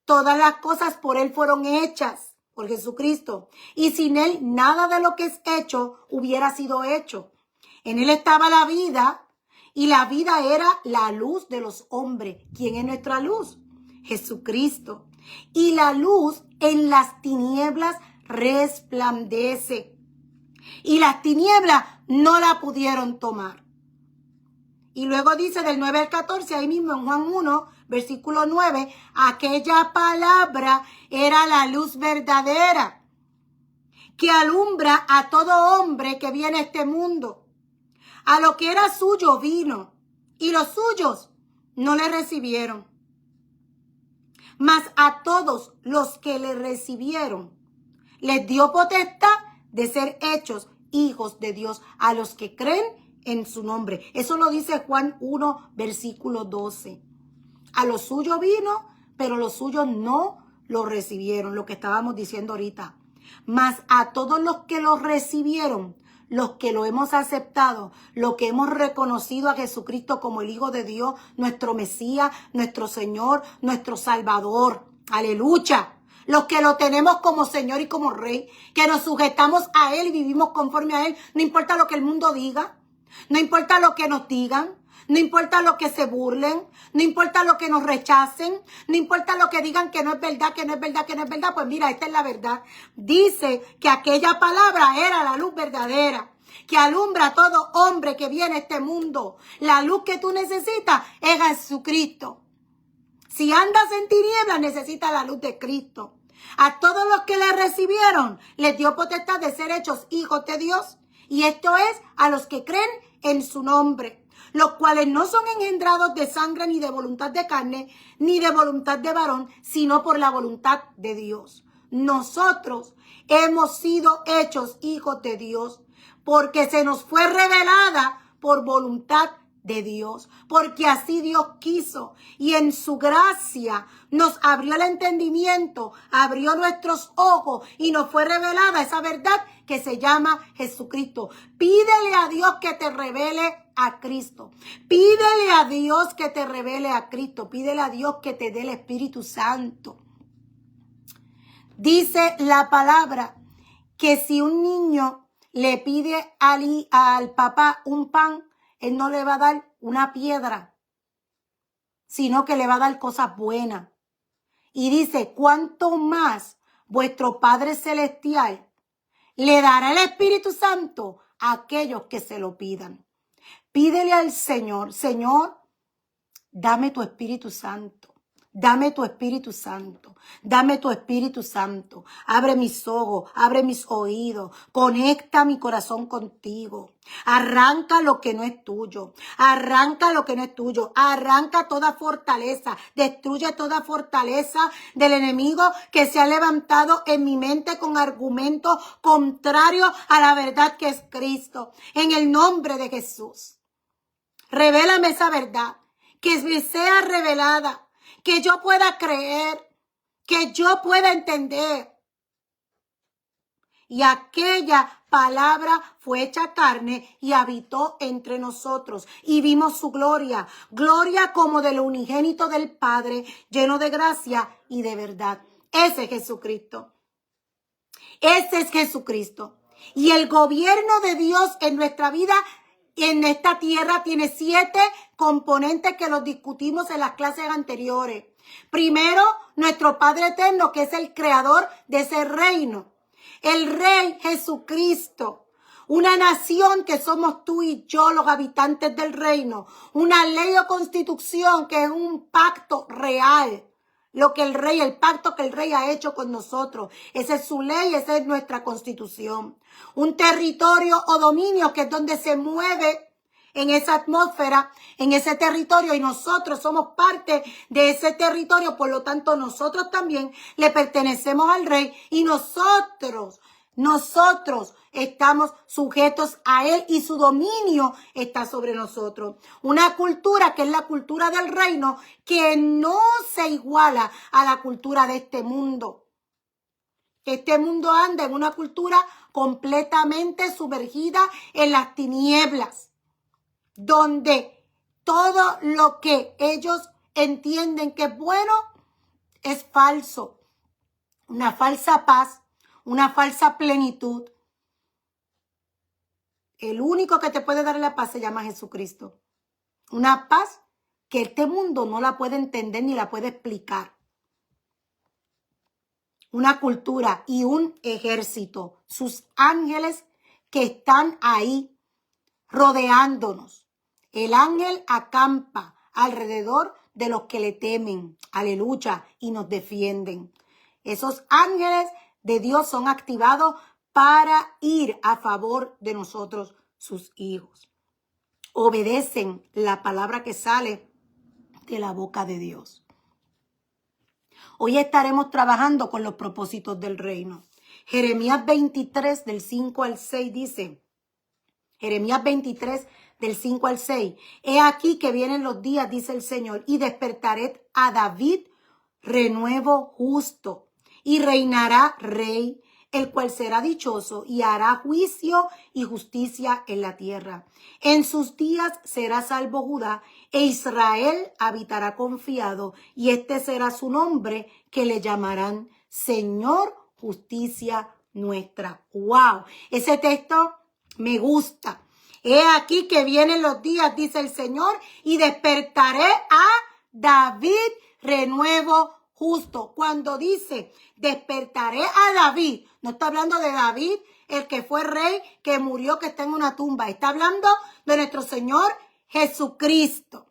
Todas las cosas por Él fueron hechas, por Jesucristo. Y sin Él nada de lo que es hecho hubiera sido hecho. En Él estaba la vida, y la vida era la luz de los hombres. ¿Quién es nuestra luz? Jesucristo. Y la luz en las tinieblas resplandece. Y las tinieblas no la pudieron tomar. Y luego dice del 9 al 14, ahí mismo en Juan 1, versículo 9, aquella palabra era la luz verdadera que alumbra a todo hombre que viene a este mundo. A lo que era suyo vino, y los suyos no le recibieron. Mas a todos los que le recibieron, les dio potestad de ser hechos hijos de Dios, a los que creen en su nombre. Eso lo dice Juan 1, versículo 12. A los suyos vino, pero los suyos no lo recibieron, lo que estábamos diciendo ahorita. Mas a todos los que lo recibieron, los que lo hemos aceptado, los que hemos reconocido a Jesucristo como el Hijo de Dios, nuestro Mesías, nuestro Señor, nuestro Salvador. Aleluya. Los que lo tenemos como Señor y como Rey, que nos sujetamos a Él y vivimos conforme a Él, no importa lo que el mundo diga, no importa lo que nos digan, no importa lo que se burlen, no importa lo que nos rechacen, no importa lo que digan que no es verdad, que no es verdad, que no es verdad. Pues mira, esta es la verdad. Dice que aquella palabra era la luz verdadera, que alumbra a todo hombre que viene a este mundo. La luz que tú necesitas es Jesucristo. Si andas en tinieblas, necesitas la luz de Cristo. A todos los que le recibieron, les dio potestad de ser hechos hijos de Dios. Y esto es a los que creen en su nombre, los cuales no son engendrados de sangre, ni de voluntad de carne, ni de voluntad de varón, sino por la voluntad de Dios. Nosotros hemos sido hechos hijos de Dios, porque se nos fue revelada por voluntad de Dios, porque así Dios quiso, y en su gracia nos abrió el entendimiento, abrió nuestros ojos y nos fue revelada esa verdad que se llama Jesucristo. Pídele a Dios que te revele a Cristo. Pídele a Dios que te revele a Cristo. Pídele a Dios que te dé el Espíritu Santo. Dice la palabra que si un niño le pide al papá un pan, Él no le va a dar una piedra, sino que le va a dar cosas buenas. Y dice, ¿cuánto más vuestro Padre Celestial le dará el Espíritu Santo a aquellos que se lo pidan? Pídele al Señor, Señor, dame tu Espíritu Santo. Dame tu Espíritu Santo, dame tu Espíritu Santo. Abre mis ojos, abre mis oídos, conecta mi corazón contigo. Arranca lo que no es tuyo, arranca lo que no es tuyo, arranca toda fortaleza, destruye toda fortaleza del enemigo que se ha levantado en mi mente con argumentos contrarios a la verdad que es Cristo. En el nombre de Jesús, revélame esa verdad, que me sea revelada, que yo pueda creer, que yo pueda entender. Y aquella palabra fue hecha carne y habitó entre nosotros. Y vimos su gloria, gloria como del unigénito del Padre, lleno de gracia y de verdad. Ese es Jesucristo. Ese es Jesucristo. Y el gobierno de Dios en nuestra vida, en esta tierra, tiene 7 componentes que los discutimos en las clases anteriores. Primero, nuestro Padre Eterno, que es el creador de ese reino. El Rey Jesucristo. Una nación que somos tú y yo, los habitantes del reino. Una ley o constitución que es un pacto real. Lo que el pacto que el Rey ha hecho con nosotros. Esa es su ley, esa es nuestra constitución. Un territorio o dominio que es donde se mueve en esa atmósfera, en ese territorio, y nosotros somos parte de ese territorio, por lo tanto nosotros también le pertenecemos al Rey y nosotros estamos sujetos a Él y su dominio está sobre nosotros. Una cultura que es la cultura del reino que no se iguala a la cultura de este mundo. Este mundo anda en una cultura completamente sumergida en las tinieblas, donde todo lo que ellos entienden que es bueno es falso. Una falsa paz, una falsa plenitud. El único que te puede dar la paz se llama Jesucristo. Una paz que este mundo no la puede entender ni la puede explicar. Una cultura y un ejército, sus ángeles que están ahí rodeándonos. El ángel acampa alrededor de los que le temen, aleluya, y nos defienden. Esos ángeles de Dios son activados para ir a favor de nosotros, sus hijos. Obedecen la palabra que sale de la boca de Dios. Hoy estaremos trabajando con los propósitos del reino. Jeremías 23, del 5 al 6 dice, Jeremías 23, del 5 al 6. He aquí que vienen los días, dice el Señor, y despertaré a David renuevo justo, y reinará rey, el cual será dichoso, y hará juicio y justicia en la tierra. En sus días será salvo Judá, e Israel habitará confiado, y este será su nombre, que le llamarán Señor, justicia nuestra. ¡Wow! Ese texto me gusta. He aquí que vienen los días, dice el Señor, y despertaré a David renuevo justo. Cuando dice despertaré a David, no está hablando de David, el que fue rey, que murió, que está en una tumba. Está hablando de nuestro Señor Jesucristo.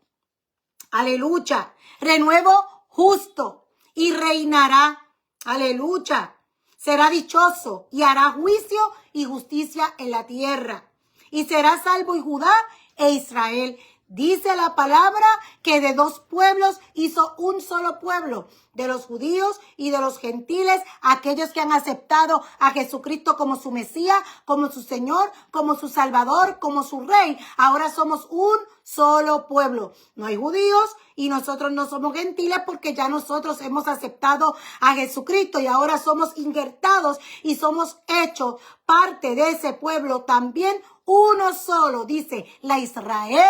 Aleluya. Renuevo justo y reinará. Aleluya. Será dichoso y hará juicio y justicia en la tierra. Y será salvo y Judá e Israel. Dice la palabra que de 2 pueblos hizo un solo pueblo, de los judíos y de los gentiles, aquellos que han aceptado a Jesucristo como su Mesías, como su Señor, como su Salvador, como su Rey. Ahora somos un solo pueblo. No hay judíos y nosotros no somos gentiles porque ya nosotros hemos aceptado a Jesucristo y ahora somos injertados y somos hechos parte de ese pueblo también, uno solo, dice la Israel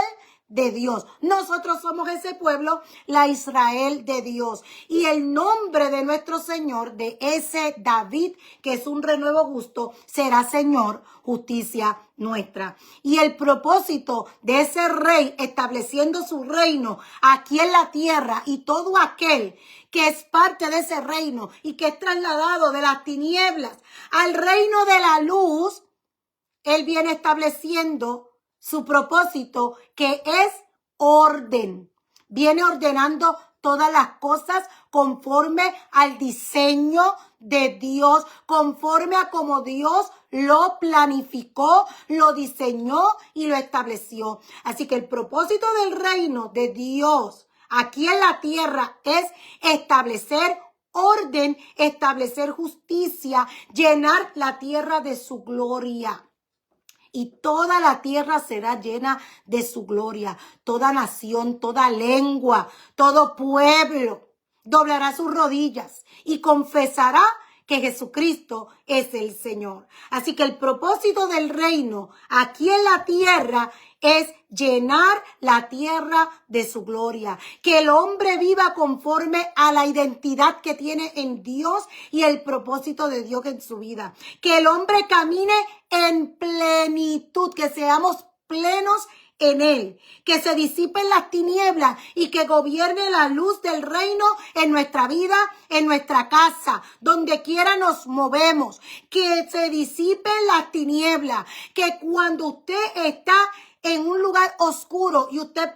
de Dios. Nosotros somos ese pueblo, la Israel de Dios. Y el nombre de nuestro Señor, de ese David, que es un renuevo justo, será Señor, justicia nuestra. Y el propósito de ese rey estableciendo su reino aquí en la tierra, y todo aquel que es parte de ese reino y que es trasladado de las tinieblas al reino de la luz, él viene estableciendo su propósito, que es orden. Viene ordenando todas las cosas conforme al diseño de Dios, conforme a como Dios lo planificó, lo diseñó y lo estableció. Así que el propósito del reino de Dios aquí en la tierra es establecer orden, establecer justicia, llenar la tierra de su gloria. Y toda la tierra será llena de su gloria. Toda nación, toda lengua, todo pueblo. doblará sus rodillas y confesará que Jesucristo es el Señor. Así que el propósito del reino aquí en la tierra es llenar la tierra de su gloria. Que el hombre viva conforme a la identidad que tiene en Dios y el propósito de Dios en su vida. Que el hombre camine en plenitud, que seamos plenos en él, que se disipen las tinieblas y que gobierne la luz del reino en nuestra vida, en nuestra casa, donde quiera nos movemos, que se disipen las tinieblas, que cuando usted está en un lugar oscuro y usted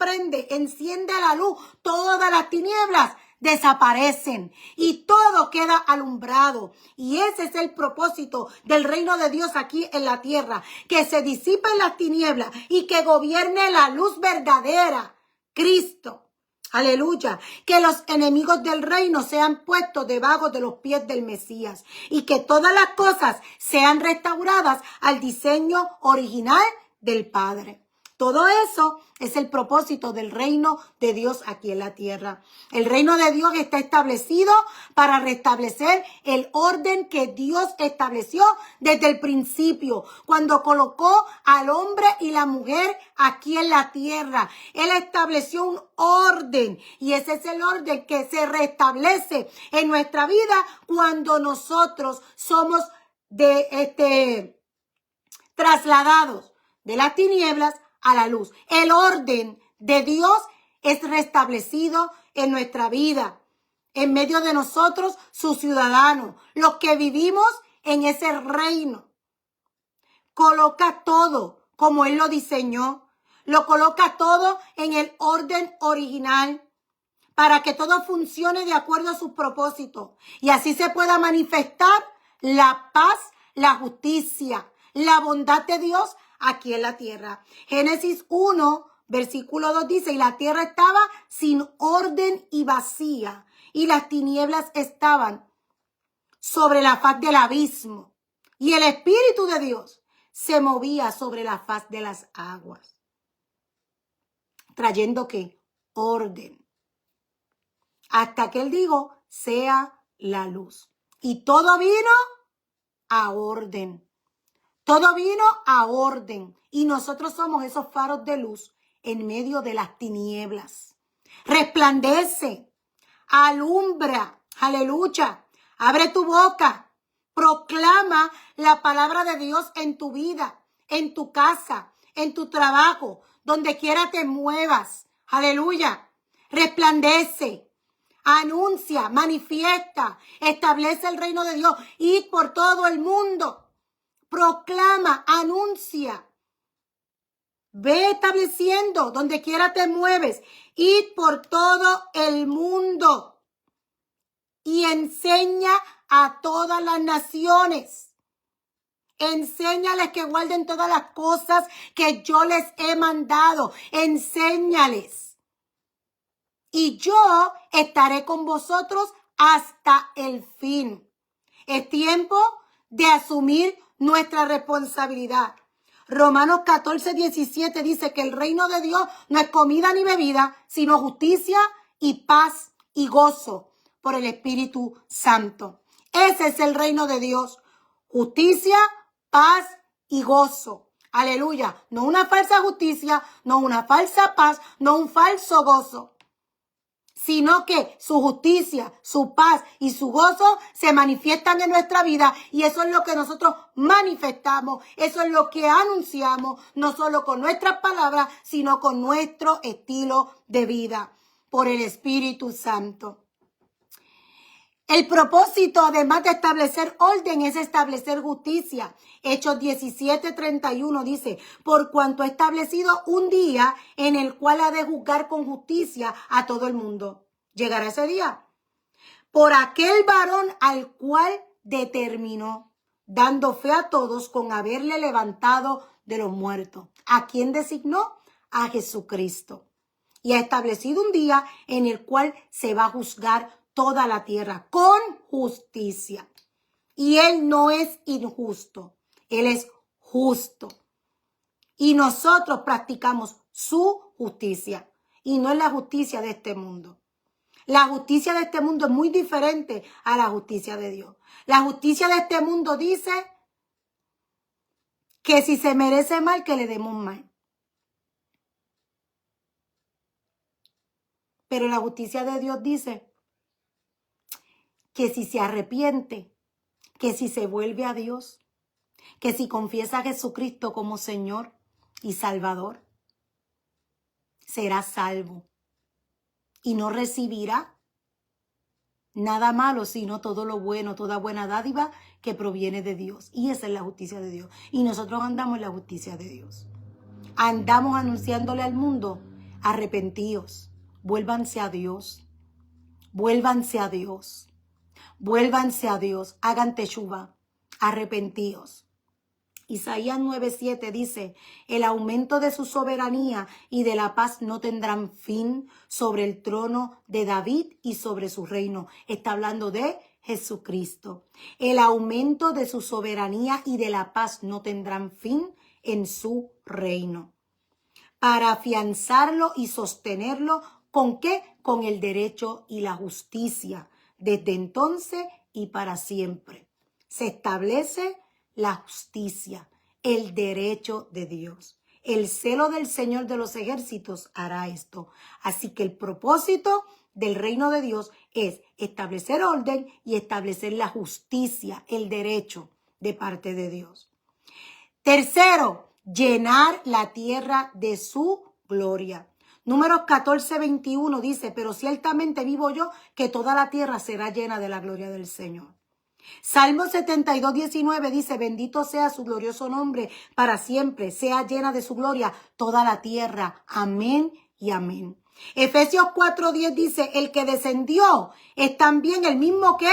enciende la luz, todas las tinieblas desaparecen y todo queda alumbrado. Y ese es el propósito del reino de Dios aquí en la tierra, que se disipen las tinieblas y que gobierne la luz verdadera, Cristo. Aleluya, que los enemigos del reino sean puestos debajo de los pies del Mesías y que todas las cosas sean restauradas al diseño original del Padre. Todo eso es el propósito del reino de Dios aquí en la tierra. El reino de Dios está establecido para restablecer el orden que Dios estableció desde el principio, cuando colocó al hombre y la mujer aquí en la tierra. Él estableció un orden y ese es el orden que se restablece en nuestra vida cuando nosotros somos trasladados de las tinieblas a la luz. El orden de Dios es restablecido en nuestra vida, en medio de nosotros, sus ciudadanos, los que vivimos en ese reino. Coloca todo como Él lo diseñó, lo coloca todo en el orden original para que todo funcione de acuerdo a sus propósitos y así se pueda manifestar la paz, la justicia, la bondad de Dios aquí en la tierra. Génesis 1, versículo 2 dice, y la tierra estaba sin orden y vacía, y las tinieblas estaban sobre la faz del abismo, y el Espíritu de Dios se movía sobre la faz de las aguas. Trayendo ¿qué? Orden. Hasta que Él dijo, sea la luz. Y todo vino a orden. Todo vino a orden y nosotros somos esos faros de luz en medio de las tinieblas. Resplandece, alumbra, aleluya, abre tu boca, proclama la palabra de Dios en tu vida, en tu casa, en tu trabajo, donde quiera te muevas, aleluya, resplandece. Anuncia, manifiesta, establece el reino de Dios, id por todo el mundo. Proclama, anuncia. Ve estableciendo donde quiera te mueves. Id por todo el mundo y enseña a todas las naciones. Enséñales que guarden todas las cosas que yo les he mandado. Enséñales. Y yo estaré con vosotros hasta el fin. Es tiempo de asumir nuestra responsabilidad. Romanos 14, 17 dice que el reino de Dios no es comida ni bebida, sino justicia y paz y gozo por el Espíritu Santo. Ese es el reino de Dios. Justicia, paz y gozo. Aleluya. No una falsa justicia, no una falsa paz, no un falso gozo, sino que su justicia, su paz y su gozo se manifiestan en nuestra vida y eso es lo que nosotros manifestamos, eso es lo que anunciamos, no solo con nuestras palabras, sino con nuestro estilo de vida, por el Espíritu Santo. El propósito, además de establecer orden, es establecer justicia. Hechos 17:31 dice, por cuanto ha establecido un día en el cual ha de juzgar con justicia a todo el mundo. ¿Llegará ese día? Por aquel varón al cual determinó, dando fe a todos con haberle levantado de los muertos. ¿A quién designó? A Jesucristo. Y ha establecido un día en el cual se va a juzgar toda la tierra con justicia. Y Él no es injusto, Él es justo. Y nosotros practicamos su justicia y no es la justicia de este mundo. La justicia de este mundo es muy diferente a la justicia de Dios. La justicia de este mundo dice que si se merece mal, que le demos mal. Pero la justicia de Dios dice que si se arrepiente, que si se vuelve a Dios, que si confiesa a Jesucristo como Señor y Salvador, será salvo y no recibirá nada malo, sino todo lo bueno, toda buena dádiva que proviene de Dios. Y esa es la justicia de Dios. Y nosotros andamos en la justicia de Dios. Andamos anunciándole al mundo, arrepentíos, vuélvanse a Dios, vuélvanse a Dios, vuélvanse a Dios, hagan teshuva, arrepentíos. Isaías 9:7 dice, el aumento de su soberanía y de la paz no tendrán fin sobre el trono de David y sobre su reino. Está hablando de Jesucristo. El aumento de su soberanía y de la paz no tendrán fin en su reino. Para afianzarlo y sostenerlo, ¿con qué? Con el derecho y la justicia, desde entonces y para siempre. Se establece la justicia, el derecho de Dios. El celo del Señor de los ejércitos hará esto. Así que el propósito del reino de Dios es establecer orden y establecer la justicia, el derecho de parte de Dios. Tercero, llenar la tierra de su gloria. Números 14:21 dice, pero ciertamente vivo yo que toda la tierra será llena de la gloria del Señor. Salmo 72:19 dice, bendito sea su glorioso nombre para siempre, sea llena de su gloria toda la tierra. Amén y amén. Efesios 4:10 dice, el que descendió es también el mismo que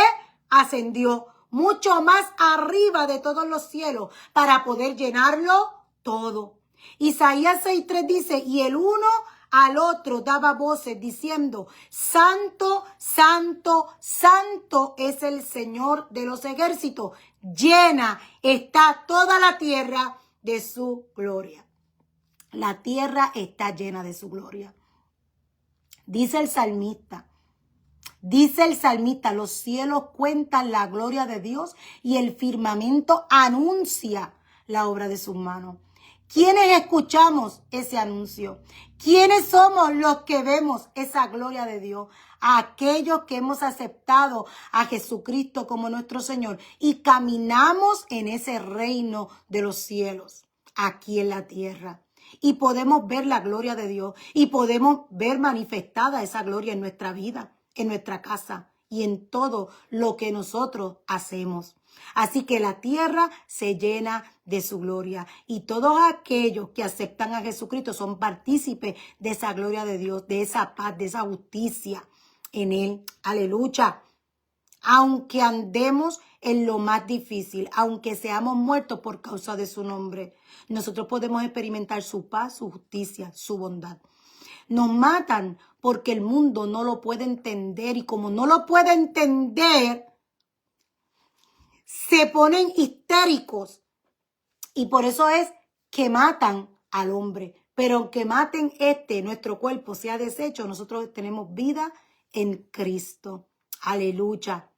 ascendió, mucho más arriba de todos los cielos, para poder llenarlo todo. Isaías 6:3 dice, y el uno al otro daba voces diciendo, santo, santo, santo es el Señor de los ejércitos. Llena está toda la tierra de su gloria. La tierra está llena de su gloria. Dice el salmista, los cielos cuentan la gloria de Dios y el firmamento anuncia la obra de sus manos. ¿Quiénes escuchamos ese anuncio? ¿Quiénes somos los que vemos esa gloria de Dios? Aquellos que hemos aceptado a Jesucristo como nuestro Señor y caminamos en ese reino de los cielos, aquí en la tierra. Y podemos ver la gloria de Dios y podemos ver manifestada esa gloria en nuestra vida, en nuestra casa y en todo lo que nosotros hacemos. Así que la tierra se llena de su gloria y todos aquellos que aceptan a Jesucristo son partícipes de esa gloria de Dios, de esa paz, de esa justicia en Él. Aleluya. Aunque andemos en lo más difícil, aunque seamos muertos por causa de su nombre, nosotros podemos experimentar su paz, su justicia, su bondad. Nos matan porque el mundo no lo puede entender y como no lo puede entender, se ponen histéricos y por eso es que matan al hombre. Pero aunque maten nuestro cuerpo sea deshecho, nosotros tenemos vida en Cristo. Aleluya.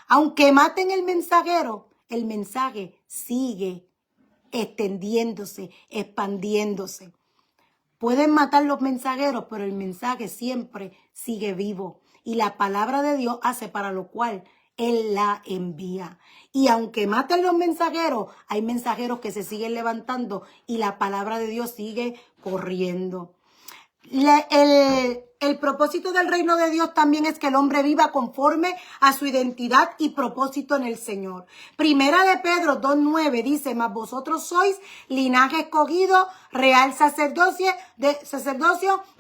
Aunque maten el mensajero, el mensaje sigue extendiéndose, expandiéndose. Pueden matar los mensajeros, pero el mensaje siempre sigue vivo. Y la palabra de Dios hace para lo cual Él la envía. Y aunque maten los mensajeros, hay mensajeros que se siguen levantando y la palabra de Dios sigue corriendo. El propósito del reino de Dios también es que el hombre viva conforme a su identidad y propósito en el Señor. Primera de Pedro 2:9 dice, mas vosotros sois linaje escogido, real sacerdocio,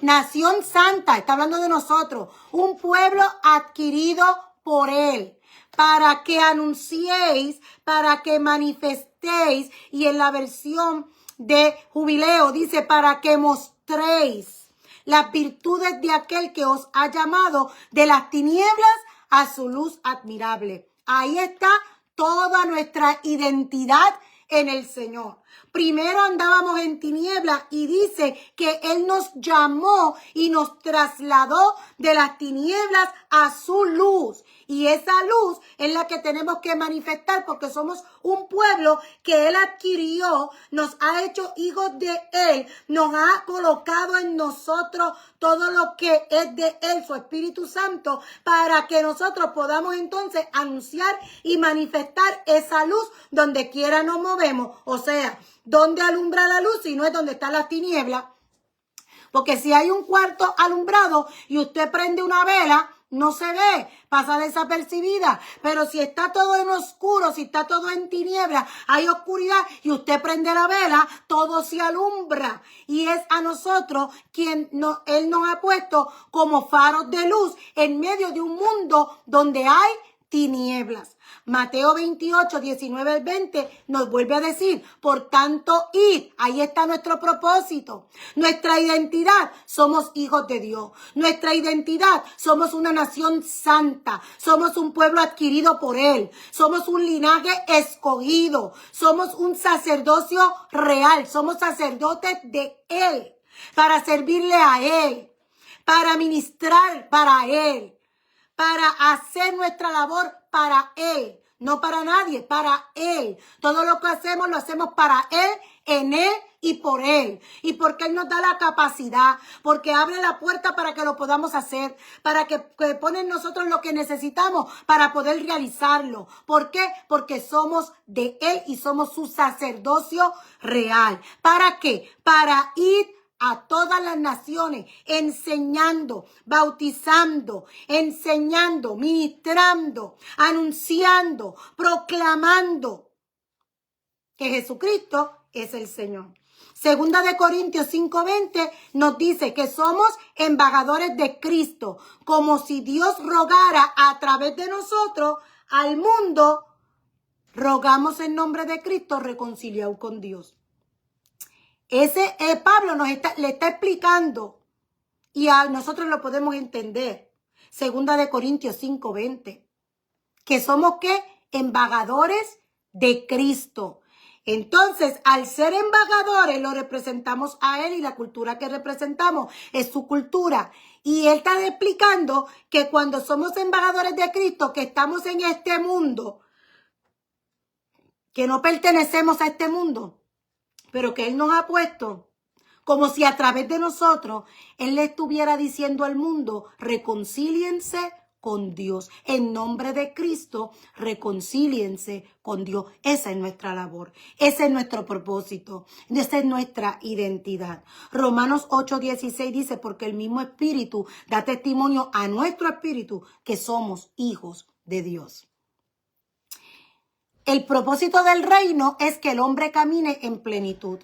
nación santa, está hablando de nosotros, un pueblo adquirido por Él, para que anunciéis, para que manifestéis, y en la versión de Jubileo dice, para que mostréis las virtudes de aquel que os ha llamado de las tinieblas a su luz admirable. Ahí está toda nuestra identidad en el Señor. Primero andábamos en tinieblas y dice que Él nos llamó y nos trasladó de las tinieblas a su luz. Y esa luz es la que tenemos que manifestar porque somos un pueblo que Él adquirió, nos ha hecho hijos de Él, nos ha colocado en nosotros todo lo que es de Él, su Espíritu Santo, para que nosotros podamos entonces anunciar y manifestar esa luz donde quiera nos movemos. O sea, ¿dónde alumbra la luz si no es donde está la tiniebla? Porque si hay un cuarto alumbrado y usted prende una vela, no se ve, pasa desapercibida. Pero si está todo en oscuro, si está todo en tiniebla, hay oscuridad y usted prende la vela, todo se alumbra. Y es a nosotros quien Él nos ha puesto como faros de luz en medio de un mundo donde hay tinieblas. Mateo 28, 19 al 20 nos vuelve a decir, por tanto, id. Ahí está nuestro propósito. Nuestra identidad, somos hijos de Dios. Nuestra identidad, somos una nación santa. Somos un pueblo adquirido por Él. Somos un linaje escogido. Somos un sacerdocio real. Somos sacerdotes de Él. Para servirle a Él. Para ministrar para Él. Para hacer nuestra labor para Él, no para nadie, para Él. Todo lo que hacemos lo hacemos para Él, en Él y por Él. Y porque Él nos da la capacidad, porque abre la puerta para que lo podamos hacer, para que pone en nosotros lo que necesitamos para poder realizarlo. ¿Por qué? Porque somos de Él y somos su sacerdocio real. ¿Para qué? Para ir a todas las naciones, enseñando, bautizando, enseñando, ministrando, anunciando, proclamando que Jesucristo es el Señor. Segunda de Corintios 5:20 nos dice que somos embajadores de Cristo, como si Dios rogara a través de nosotros al mundo, rogamos en nombre de Cristo reconciliados con Dios. Ese Pablo le está explicando y a nosotros lo podemos entender. Segunda de Corintios 5:20. Que somos ¿qué? Embajadores de Cristo. Entonces, al ser embajadores, lo representamos a Él y la cultura que representamos es su cultura. Y Él está explicando que cuando somos embajadores de Cristo, que estamos en este mundo, que no pertenecemos a este mundo, pero que Él nos ha puesto, como si a través de nosotros Él le estuviera diciendo al mundo, reconcíliense con Dios. En nombre de Cristo, reconcíliense con Dios. Esa es nuestra labor. Ese es nuestro propósito. Esa es nuestra identidad. Romanos 8:16 dice, porque el mismo Espíritu da testimonio a nuestro espíritu que somos hijos de Dios. El propósito del reino es que el hombre camine en plenitud.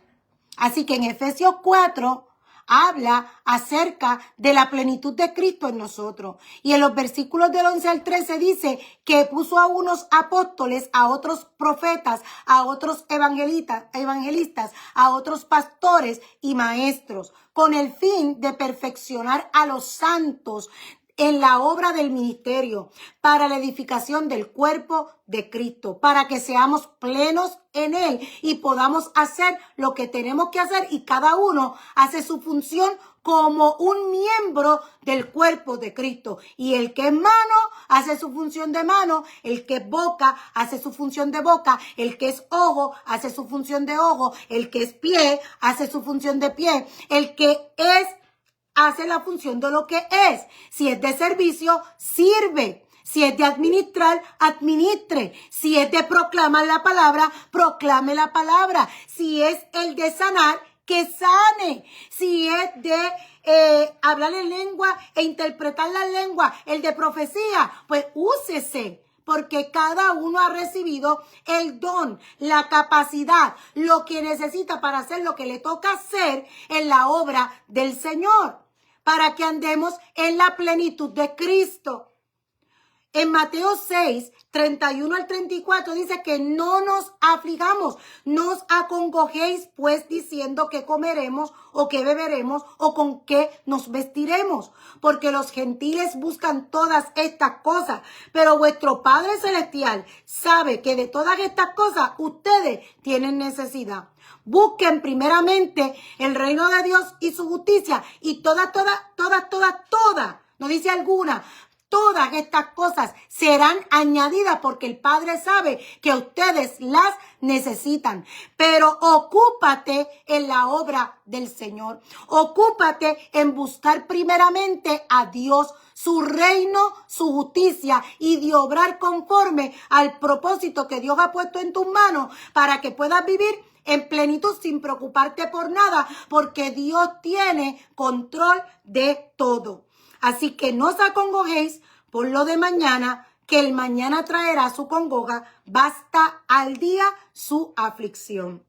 Así que en Efesios 4 habla acerca de la plenitud de Cristo en nosotros. Y en los versículos del 11 al 13 dice que puso a unos apóstoles, a otros profetas, a otros evangelistas, a otros pastores y maestros, con el fin de perfeccionar a los santos en la obra del ministerio, para la edificación del cuerpo de Cristo, para que seamos plenos en Él y podamos hacer lo que tenemos que hacer y cada uno hace su función como un miembro del cuerpo de Cristo. Y el que es mano hace su función de mano, el que es boca hace su función de boca, el que es ojo hace su función de ojo, el que es pie hace su función de pie, el que es hace la función de lo que es. Si es de servicio, sirve. Si es de administrar, administre. Si es de proclamar la palabra, proclame la palabra. Si es el de sanar, que sane. Si es de hablar en lengua e interpretar la lengua, el de profecía, pues úsese. Porque cada uno ha recibido el don, la capacidad, lo que necesita para hacer lo que le toca hacer en la obra del Señor. Para que andemos en la plenitud de Cristo. En Mateo 6, 31 al 34 dice que no nos afligamos, no os acongojéis pues diciendo qué comeremos o qué beberemos o con qué nos vestiremos, porque los gentiles buscan todas estas cosas, pero vuestro Padre Celestial sabe que de todas estas cosas ustedes tienen necesidad. Busquen primeramente el reino de Dios y su justicia y todas, no dice alguna, todas estas cosas serán añadidas porque el Padre sabe que ustedes las necesitan. Pero ocúpate en la obra del Señor. Ocúpate en buscar primeramente a Dios, su reino, su justicia y de obrar conforme al propósito que Dios ha puesto en tus manos para que puedas vivir en plenitud sin preocuparte por nada, porque Dios tiene control de todo. Así que no os acongojéis por lo de mañana, que el mañana traerá su congoja, basta al día su aflicción.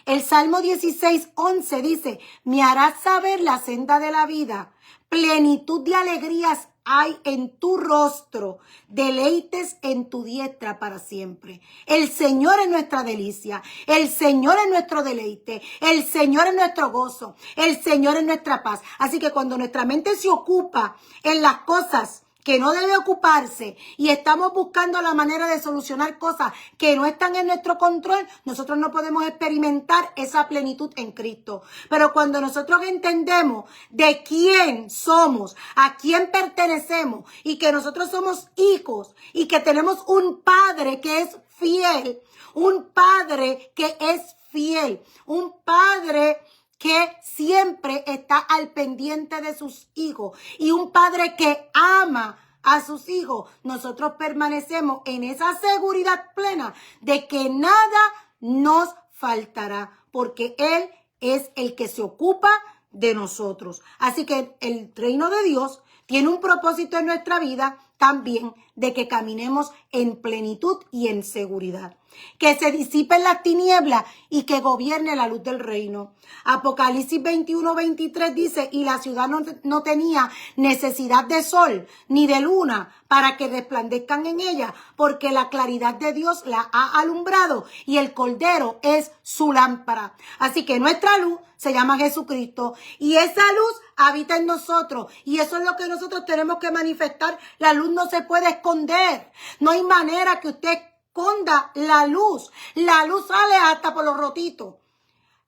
El Salmo 16:11 dice, me harás saber la senda de la vida, plenitud de alegrías hay en tu rostro, deleites en tu diestra para siempre. El Señor es nuestra delicia, el Señor es nuestro deleite, el Señor es nuestro gozo, el Señor es nuestra paz. Así que cuando nuestra mente se ocupa en las cosas que no debe ocuparse y estamos buscando la manera de solucionar cosas que no están en nuestro control, nosotros no podemos experimentar esa plenitud en Cristo. Pero cuando nosotros entendemos de quién somos, a quién pertenecemos y que nosotros somos hijos y que tenemos un Padre que es fiel, un Padre que es fiel, un Padre que siempre está al pendiente de sus hijos y un padre que ama a sus hijos, nosotros permanecemos en esa seguridad plena de que nada nos faltará, porque Él es el que se ocupa de nosotros. Así que el reino de Dios tiene un propósito en nuestra vida también de que caminemos en plenitud y en seguridad. Que se disipen las tinieblas y que gobierne la luz del reino. Apocalipsis 21:23 dice, y la ciudad no tenía necesidad de sol ni de luna para que resplandezcan en ella, porque la claridad de Dios la ha alumbrado y el Cordero es su lámpara. Así que nuestra luz se llama Jesucristo y esa luz habita en nosotros y eso es lo que nosotros tenemos que manifestar. La luz no se puede esconder. No hay manera que usted esconda la luz. La luz sale hasta por los rotitos.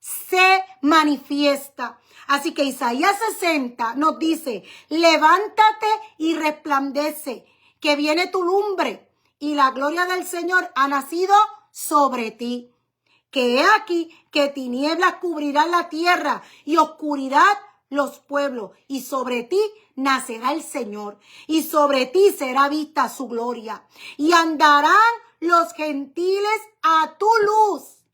Se manifiesta. Así que Isaías 60 nos dice, levántate y resplandece, que viene tu lumbre y la gloria del Señor ha nacido sobre ti. Que he aquí que tinieblas cubrirán la tierra y oscuridad los pueblos, y sobre ti nacerá el Señor, y sobre ti será vista su gloria, y andarán los gentiles a tu luz,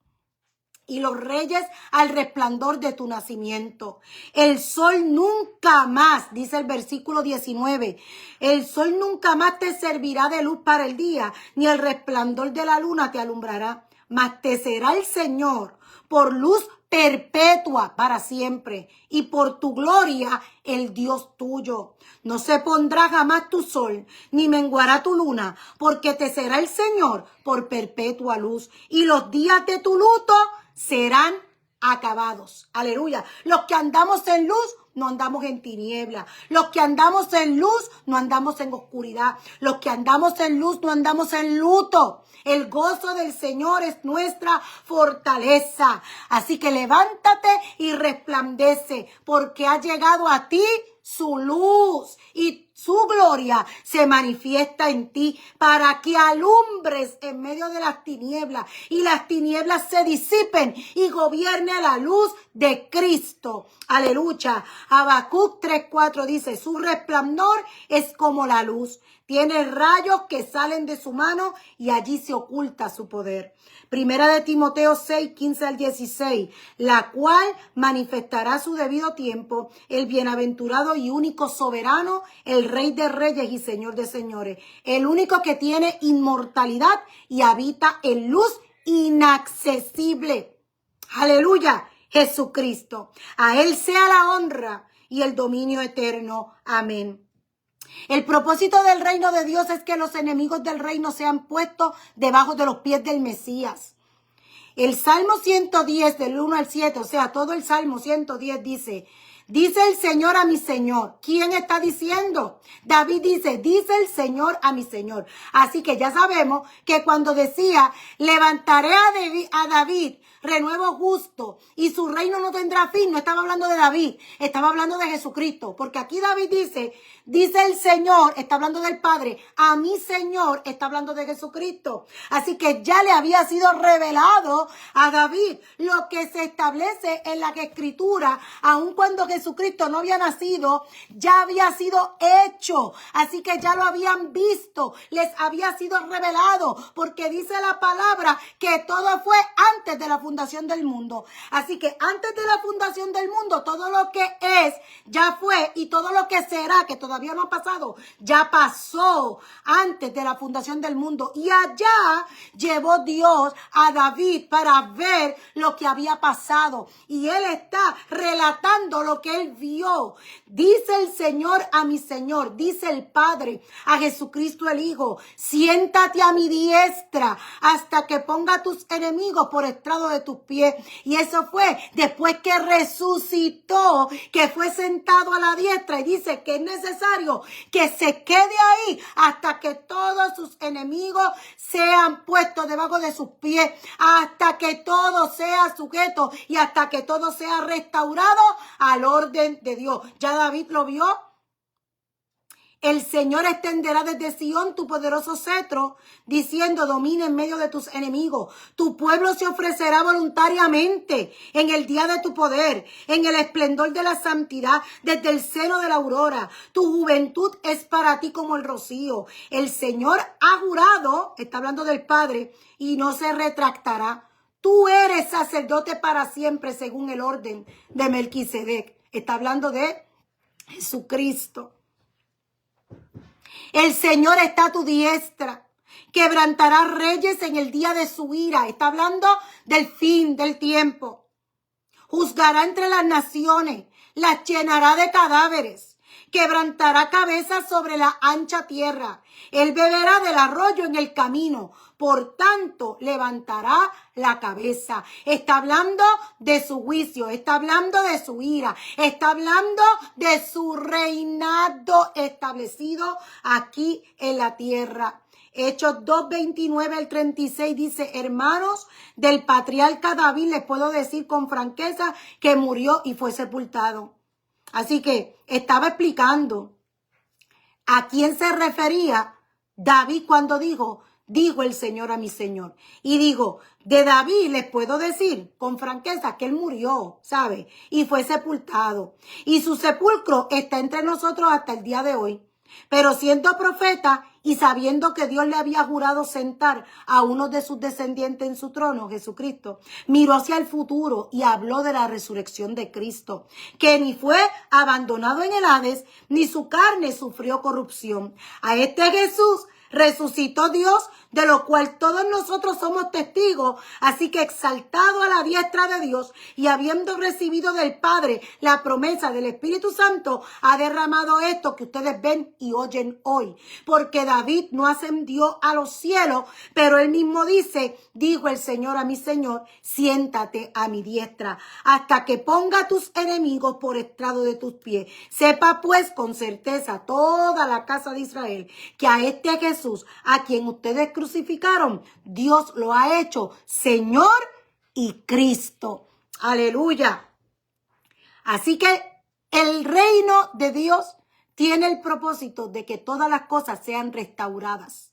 y los reyes al resplandor de tu nacimiento. El sol nunca más, dice el versículo 19, el sol nunca más te servirá de luz para el día, ni el resplandor de la luna te alumbrará, mas te será el Señor por luz perpetua para siempre, y por tu gloria el Dios tuyo. No se pondrá jamás tu sol, ni menguará tu luna, porque te será el Señor por perpetua luz, y los días de tu luto serán acabados. Aleluya. Los que andamos en luz, no andamos en tiniebla. Los que andamos en luz, no andamos en oscuridad. Los que andamos en luz, no andamos en luto. El gozo del Señor es nuestra fortaleza. Así que levántate y resplandece, porque ha llegado a ti su luz y su gloria se manifiesta en ti para que alumbres en medio de las tinieblas y las tinieblas se disipen y gobierne la luz de Cristo. Aleluya. Habacuc 3:4 dice, su resplandor es como la luz. Tiene rayos que salen de su mano y allí se oculta su poder. Primera de Timoteo 6:15 al 16, la cual manifestará a su debido tiempo el bienaventurado y único soberano, el Rey de reyes y Señor de señores, el único que tiene inmortalidad y habita en luz inaccesible. Aleluya, Jesucristo. A Él sea la honra y el dominio eterno. Amén. El propósito del reino de Dios es que los enemigos del reino sean puestos debajo de los pies del Mesías. El Salmo 110 del 1 al 7, o sea, todo el Salmo 110 dice el Señor a mi Señor. ¿Quién está diciendo? David dice el Señor a mi Señor. Así que ya sabemos que cuando decía, levantaré a David renuevo justo y su reino no tendrá fin, no estaba hablando de David, estaba hablando de Jesucristo. Porque aquí David dice el Señor, está hablando del Padre, a mi Señor, está hablando de Jesucristo. Así que ya le había sido revelado a David lo que se establece en la Escritura, aun cuando Jesucristo no había nacido, ya había sido hecho. Así que ya lo habían visto, les había sido revelado, porque dice la palabra que todo fue antes de la fundación del mundo. Así que antes de la fundación del mundo, todo lo que es ya fue, y todo lo que será, que todavía no ha pasado, ya pasó antes de la fundación del mundo. Y allá llevó Dios a David para ver lo que había pasado. Y él está relatando lo que él vio. Dice el Señor a mi Señor, dice el Padre a Jesucristo el Hijo, siéntate a mi diestra hasta que ponga a tus enemigos por estrado de tus pies. Y eso fue después que resucitó, que fue sentado a la diestra, y dice que es necesario que se quede ahí hasta que todos sus enemigos sean puestos debajo de sus pies, hasta que todo sea sujeto y hasta que todo sea restaurado al orden de Dios. Ya David lo vio. El Señor extenderá desde Sión tu poderoso cetro, diciendo, domina en medio de tus enemigos. Tu pueblo se ofrecerá voluntariamente en el día de tu poder, en el esplendor de la santidad, desde el seno de la aurora. Tu juventud es para ti como el rocío. El Señor ha jurado, está hablando del Padre, y no se retractará. Tú eres sacerdote para siempre según el orden de Melquisedec. Está hablando de Jesucristo. El Señor está a tu diestra, quebrantará reyes en el día de su ira. Está hablando del fin del tiempo. Juzgará entre las naciones, las llenará de cadáveres, quebrantará cabezas sobre la ancha tierra. Él beberá del arroyo en el camino, por tanto levantará la cabeza. Está hablando de su juicio, está hablando de su ira, está hablando de su reinado establecido aquí en la tierra. Hechos 2:29 al 36 dice, hermanos, del patriarca David les puedo decir con franqueza que murió y fue sepultado. Así que estaba explicando a quién se refería David cuando dijo el Señor a mi Señor. Y digo, de David les puedo decir con franqueza que él murió, ¿sabe? Y fue sepultado. Y su sepulcro está entre nosotros hasta el día de hoy. Pero siendo profeta y sabiendo que Dios le había jurado sentar a uno de sus descendientes en su trono, Jesucristo, miró hacia el futuro y habló de la resurrección de Cristo, que ni fue abandonado en el Hades, ni su carne sufrió corrupción. A este Jesús resucitó Dios, de lo cual todos nosotros somos testigos. Así que exaltado a la diestra de Dios y habiendo recibido del Padre la promesa del Espíritu Santo, ha derramado esto que ustedes ven y oyen hoy. Porque David no ascendió a los cielos, pero él mismo dice, dijo el Señor a mi Señor, siéntate a mi diestra hasta que ponga a tus enemigos por estrado de tus pies. Sepa pues con certeza toda la casa de Israel que a este Jesús, a quien ustedes crucificaron, Dios lo ha hecho Señor y Cristo. Aleluya. Así que el reino de Dios tiene el propósito de que todas las cosas sean restauradas.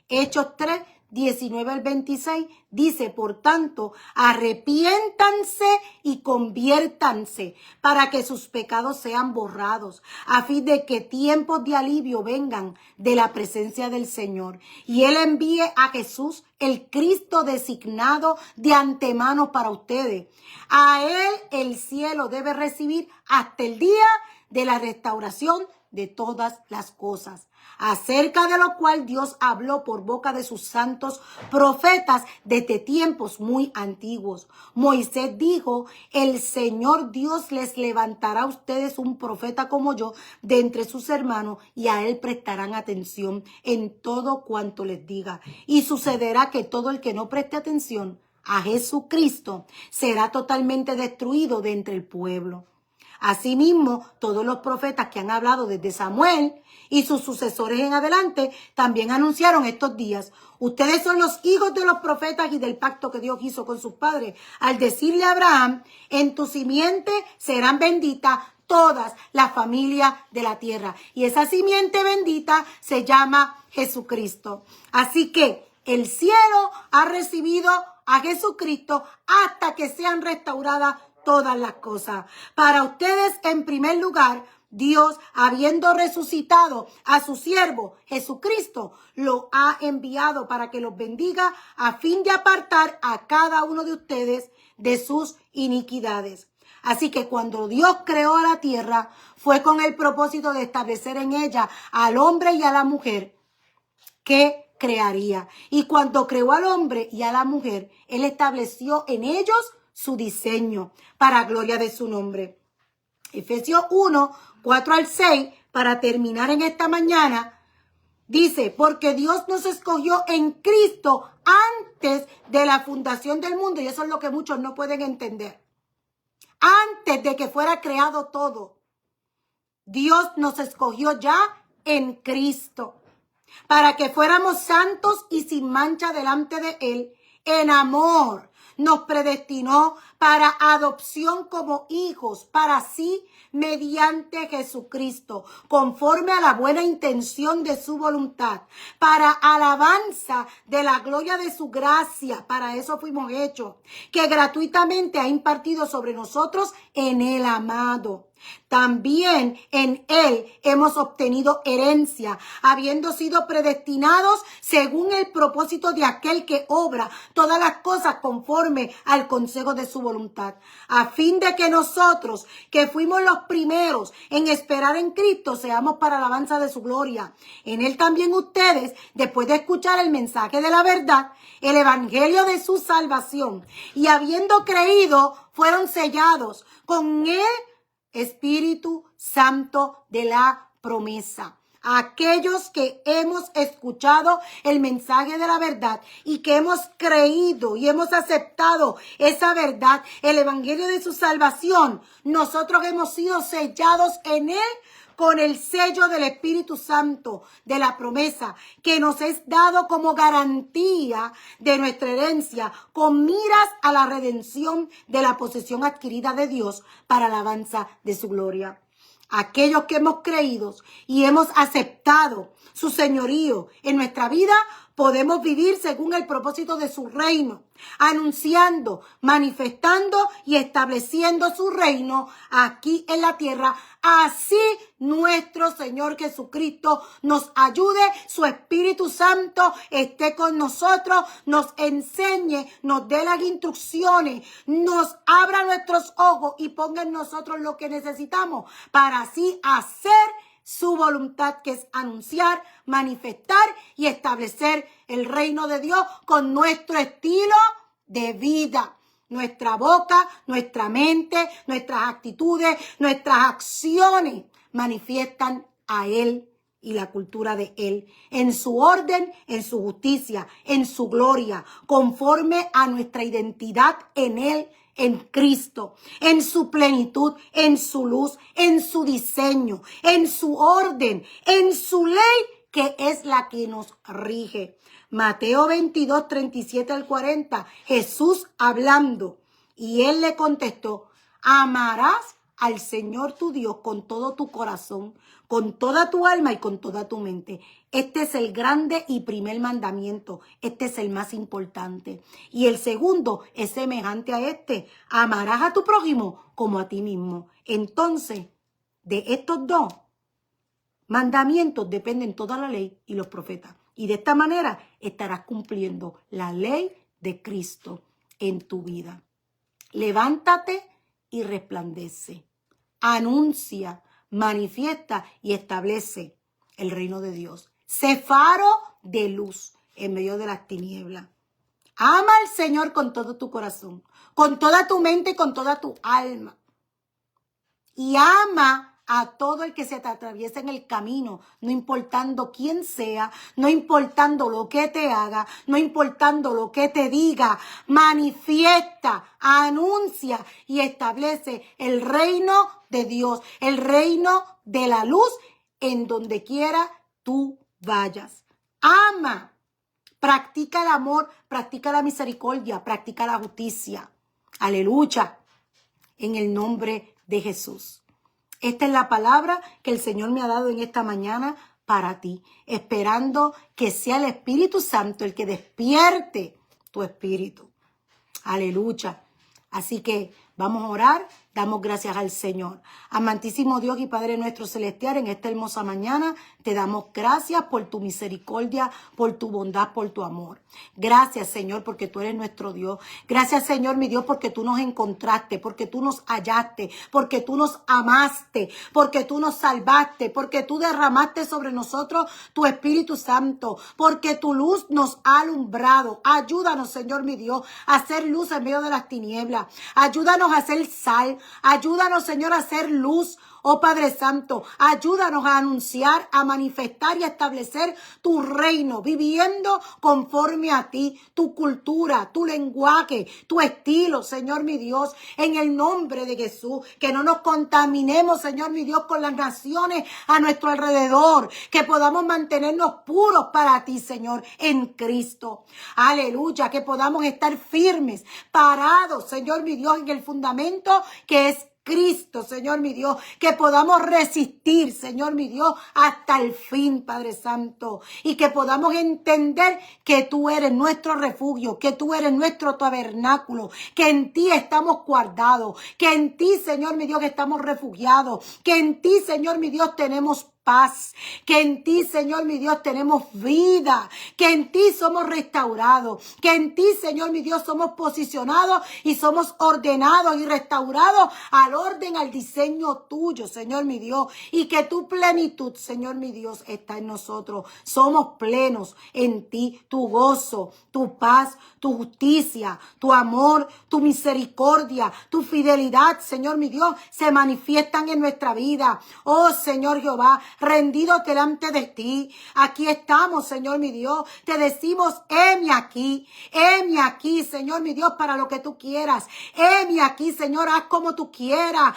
Hechos 3, 19 al 26 dice, por tanto, arrepiéntanse y conviértanse para que sus pecados sean borrados, a fin de que tiempos de alivio vengan de la presencia del Señor. Y Él envíe a Jesús, el Cristo designado de antemano para ustedes. A Él el cielo debe recibir hasta el día de la restauración de todas las cosas. acerca de lo cual Dios habló por boca de sus santos profetas desde tiempos muy antiguos. Moisés dijo, el Señor Dios les levantará a ustedes un profeta como yo de entre sus hermanos y a él prestarán atención en todo cuanto les diga. Y sucederá que todo el que no preste atención a Jesucristo será totalmente destruido de entre el pueblo. Asimismo, todos los profetas que han hablado desde Samuel y sus sucesores en adelante también anunciaron estos días. Ustedes son los hijos de los profetas y del pacto que Dios hizo con sus padres al decirle a Abraham, en tu simiente serán benditas todas las familias de la tierra. Y esa simiente bendita se llama Jesucristo. Así que el cielo ha recibido a Jesucristo hasta que sean restauradas todas las cosas. Para ustedes, en primer lugar, Dios, habiendo resucitado a su siervo Jesucristo, lo ha enviado para que los bendiga a fin de apartar a cada uno de ustedes de sus iniquidades. Así que cuando Dios creó a la tierra, fue con el propósito de establecer en ella al hombre y a la mujer que crearía. Y cuando creó al hombre y a la mujer, Él estableció en ellos su diseño para gloria de su nombre. Efesios 1, 4 al 6, para terminar en esta mañana, dice, porque Dios nos escogió en Cristo antes de la fundación del mundo. Y eso es lo que muchos no pueden entender. Antes de que fuera creado todo, Dios nos escogió ya en Cristo para que fuéramos santos y sin mancha delante de Él. En amor nos predestinó para adopción como hijos para sí mediante Jesucristo, conforme a la buena intención de su voluntad, para alabanza de la gloria de su gracia. Para eso fuimos hechos, que gratuitamente ha impartido sobre nosotros en el amado. También en Él hemos obtenido herencia, habiendo sido predestinados según el propósito de aquel que obra todas las cosas conforme al consejo de su voluntad, a fin de que nosotros, que fuimos los primeros en esperar en Cristo, seamos para alabanza de su gloria. En Él también ustedes, después de escuchar el mensaje de la verdad, el evangelio de su salvación, y habiendo creído, fueron sellados con el Espíritu Santo de la promesa. Aquellos que hemos escuchado el mensaje de la verdad y que hemos creído y hemos aceptado esa verdad, el evangelio de su salvación, nosotros hemos sido sellados en él con el sello del Espíritu Santo de la promesa que nos es dado como garantía de nuestra herencia, con miras a la redención de la posesión adquirida de Dios para alabanza de su gloria. Aquellos que hemos creído y hemos aceptado su señorío en nuestra vida, podemos vivir según el propósito de su reino, anunciando, manifestando y estableciendo su reino aquí en la tierra. Así nuestro Señor Jesucristo nos ayude, su Espíritu Santo esté con nosotros, nos enseñe, nos dé las instrucciones, nos abra nuestros ojos y ponga en nosotros lo que necesitamos para así hacer su voluntad, que es anunciar, manifestar y establecer el reino de Dios con nuestro estilo de vida. Nuestra boca, nuestra mente, nuestras actitudes, nuestras acciones manifiestan a Él y la cultura de Él, en su orden, en su justicia, en su gloria, conforme a nuestra identidad en Él, en Cristo, en su plenitud, en su luz, en su diseño, en su orden, en su ley, que es la que nos rige. Mateo 22, 37 al 40, Jesús hablando, y él le contestó, amarás al Señor tu Dios con todo tu corazón, con toda tu alma y con toda tu mente. Este es el grande y primer mandamiento. Este es el más importante. Y el segundo es semejante a este. Amarás a tu prójimo como a ti mismo. Entonces, de estos dos mandamientos dependen toda la ley y los profetas. Y de esta manera estarás cumpliendo la ley de Cristo en tu vida. Levántate y resplandece. Anuncia, manifiesta y establece el reino de Dios. Sé faro de luz en medio de las tinieblas. Ama al Señor con todo tu corazón, con toda tu mente y con toda tu alma. Y ama a todo el que se te atraviesa en el camino, no importando quién sea, no importando lo que te haga, no importando lo que te diga. Manifiesta, anuncia y establece el reino de Dios, el reino de la luz en donde quiera tú vayas. Ama, practica el amor, practica la misericordia, practica la justicia. Aleluya, en el nombre de Jesús. Esta es la palabra que el Señor me ha dado en esta mañana para ti, esperando que sea el Espíritu Santo el que despierte tu espíritu. Aleluya. Así que vamos a orar, damos gracias al Señor. Amantísimo Dios y Padre nuestro celestial, en esta hermosa mañana te damos gracias por tu misericordia, por tu bondad, por tu amor. Gracias, Señor, porque tú eres nuestro Dios. Gracias, Señor, mi Dios, porque tú nos encontraste, porque tú nos hallaste, porque tú nos amaste, porque tú nos salvaste, porque tú derramaste sobre nosotros tu Espíritu Santo, porque tu luz nos ha alumbrado. Ayúdanos, Señor, mi Dios, a hacer luz en medio de las tinieblas. Ayúdanos a hacer sal. Ayúdanos, Señor, a hacer luz. Oh Padre Santo, ayúdanos a anunciar, a manifestar y a establecer tu reino, viviendo conforme a ti, tu cultura, tu lenguaje, tu estilo, Señor mi Dios, en el nombre de Jesús. Que no nos contaminemos, Señor mi Dios, con las naciones a nuestro alrededor, que podamos mantenernos puros para ti, Señor, en Cristo. Aleluya, que podamos estar firmes, parados, Señor mi Dios, en el fundamento que es Cristo, Señor mi Dios, que podamos resistir, Señor mi Dios, hasta el fin, Padre Santo, y que podamos entender que tú eres nuestro refugio, que tú eres nuestro tabernáculo, que en ti estamos guardados, que en ti, Señor mi Dios, estamos refugiados, que en ti, Señor mi Dios, tenemos paz, que en ti, Señor mi Dios, tenemos vida, que en ti somos restaurados, que en ti, Señor mi Dios, somos posicionados y somos ordenados y restaurados al orden, al diseño tuyo, Señor mi Dios, y que tu plenitud, Señor mi Dios, está en nosotros. Somos plenos en ti, tu gozo, tu paz, tu justicia, tu amor, tu misericordia, tu fidelidad, Señor mi Dios, se manifiestan en nuestra vida. Oh Señor Jehová, rendidos delante de ti. Aquí estamos, Señor mi Dios. Te decimos, heme aquí, Señor mi Dios, para lo que tú quieras. Heme aquí, Señor, haz como tú quieras,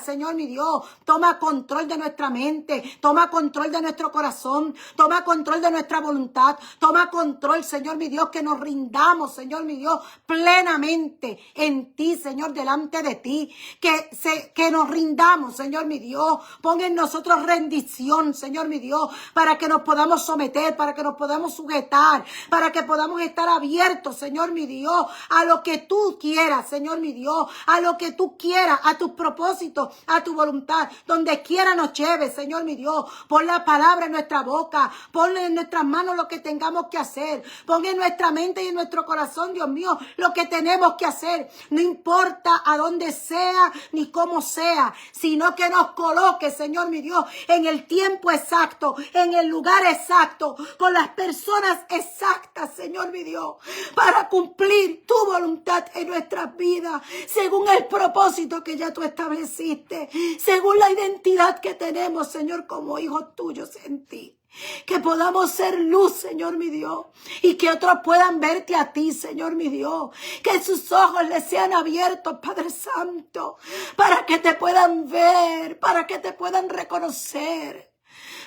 Señor mi Dios. Toma control de nuestra mente, toma control de nuestro corazón, toma control de nuestra voluntad, toma control, Señor mi Dios, que nos rindamos, Señor mi Dios, plenamente en ti, Señor, delante de ti. Que nos rindamos, Señor mi Dios. Pon en nosotros rendición, Señor mi Dios, para que nos podamos someter, para que nos podamos sujetar, para que podamos estar abiertos, Señor mi Dios, a lo que tú quieras, Señor mi Dios, a lo que tú quieras, a tus propósitos, a tu voluntad, donde quiera nos lleve, Señor mi Dios. Pon la palabra en nuestra boca, ponle en nuestras manos lo que tengamos que hacer, pon en nuestra mente y en nuestro corazón, Dios mío, lo que tenemos que hacer. No importa a dónde sea ni cómo sea, sino que nos coloque, Señor mi Dios, en el tiempo exacto, en el lugar exacto, con las personas exactas, Señor mi Dios, para cumplir tu voluntad en nuestras vidas, según el propósito que ya tú estableciste, según la identidad que tenemos, Señor, como hijos tuyos en ti. Que podamos ser luz, Señor mi Dios, y que otros puedan verte a ti, Señor mi Dios. Que sus ojos les sean abiertos, Padre Santo, para que te puedan ver, para que te puedan reconocer,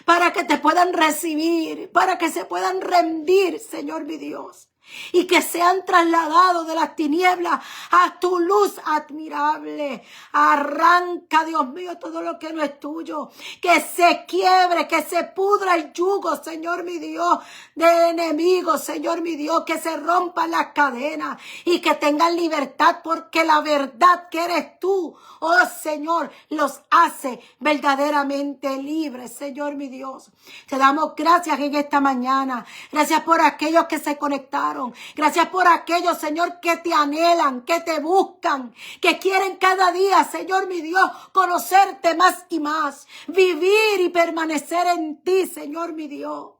para que te puedan recibir, para que se puedan rendir, Señor mi Dios. Y que sean trasladados de las tinieblas a tu luz admirable. Arranca, Dios mío, todo lo que no es tuyo. Que se quiebre, que se pudra el yugo, Señor mi Dios, de enemigos, Señor mi Dios. Que se rompan las cadenas y que tengan libertad, porque la verdad que eres tú, oh Señor, los hace verdaderamente libres, Señor mi Dios. Te damos gracias en esta mañana. Gracias por aquellos que se conectaron. escucharon. Gracias por aquellos, Señor, que te anhelan, que te buscan, que quieren cada día, Señor mi Dios, conocerte más y más, vivir y permanecer en ti, Señor mi Dios.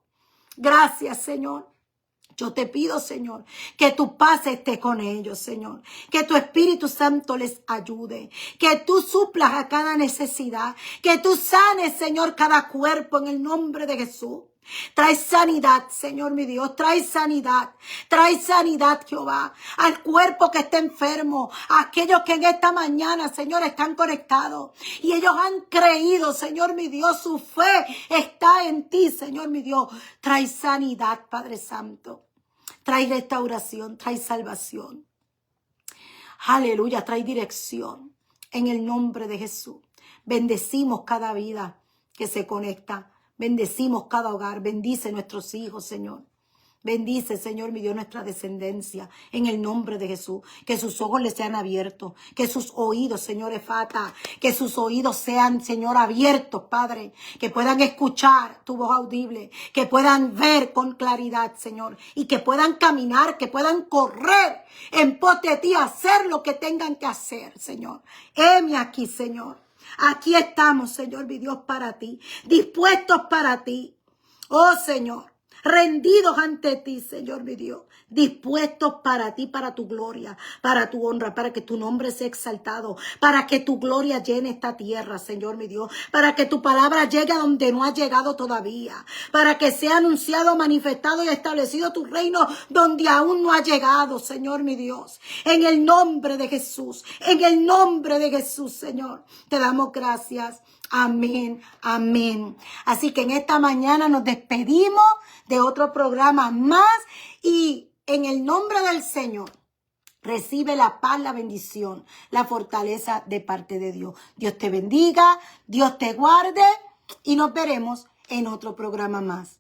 Gracias, Señor. Yo te pido, Señor, que tu paz esté con ellos, Señor. Que tu Espíritu Santo les ayude. Que tú suplas a cada necesidad. Que tú sanes, Señor, cada cuerpo en el nombre de Jesús. Trae sanidad, Señor mi Dios, trae sanidad, Jehová, al cuerpo que está enfermo, a aquellos que en esta mañana, Señor, están conectados y ellos han creído, Señor mi Dios, su fe está en ti, Señor mi Dios. Trae sanidad, Padre Santo, trae restauración, trae salvación. Aleluya, trae dirección en el nombre de Jesús. Bendecimos cada vida que se conecta. Bendecimos cada hogar, bendice nuestros hijos, Señor. Bendice, Señor, mi Dios, nuestra descendencia, en el nombre de Jesús. Que sus ojos les sean abiertos, que sus oídos, Señor, efata, que sus oídos sean, Señor, abiertos, Padre. Que puedan escuchar tu voz audible, que puedan ver con claridad, Señor. Y que puedan caminar, que puedan correr en pos de ti, hacer lo que tengan que hacer, Señor. Heme aquí, Señor. Aquí estamos, Señor, mi Dios, para ti, dispuestos para ti. Oh, Señor, rendidos ante ti, Señor, mi Dios, dispuestos para ti, para tu gloria, para tu honra, para que tu nombre sea exaltado, para que tu gloria llene esta tierra, Señor, mi Dios, para que tu palabra llegue a donde no ha llegado todavía, para que sea anunciado, manifestado y establecido tu reino donde aún no ha llegado, Señor, mi Dios. En el nombre de Jesús, Señor, te damos gracias. Amén, amén. Así que en esta mañana nos despedimos de otro programa más y en el nombre del Señor recibe la paz, la bendición, la fortaleza de parte de Dios. Dios te bendiga, Dios te guarde y nos veremos en otro programa más.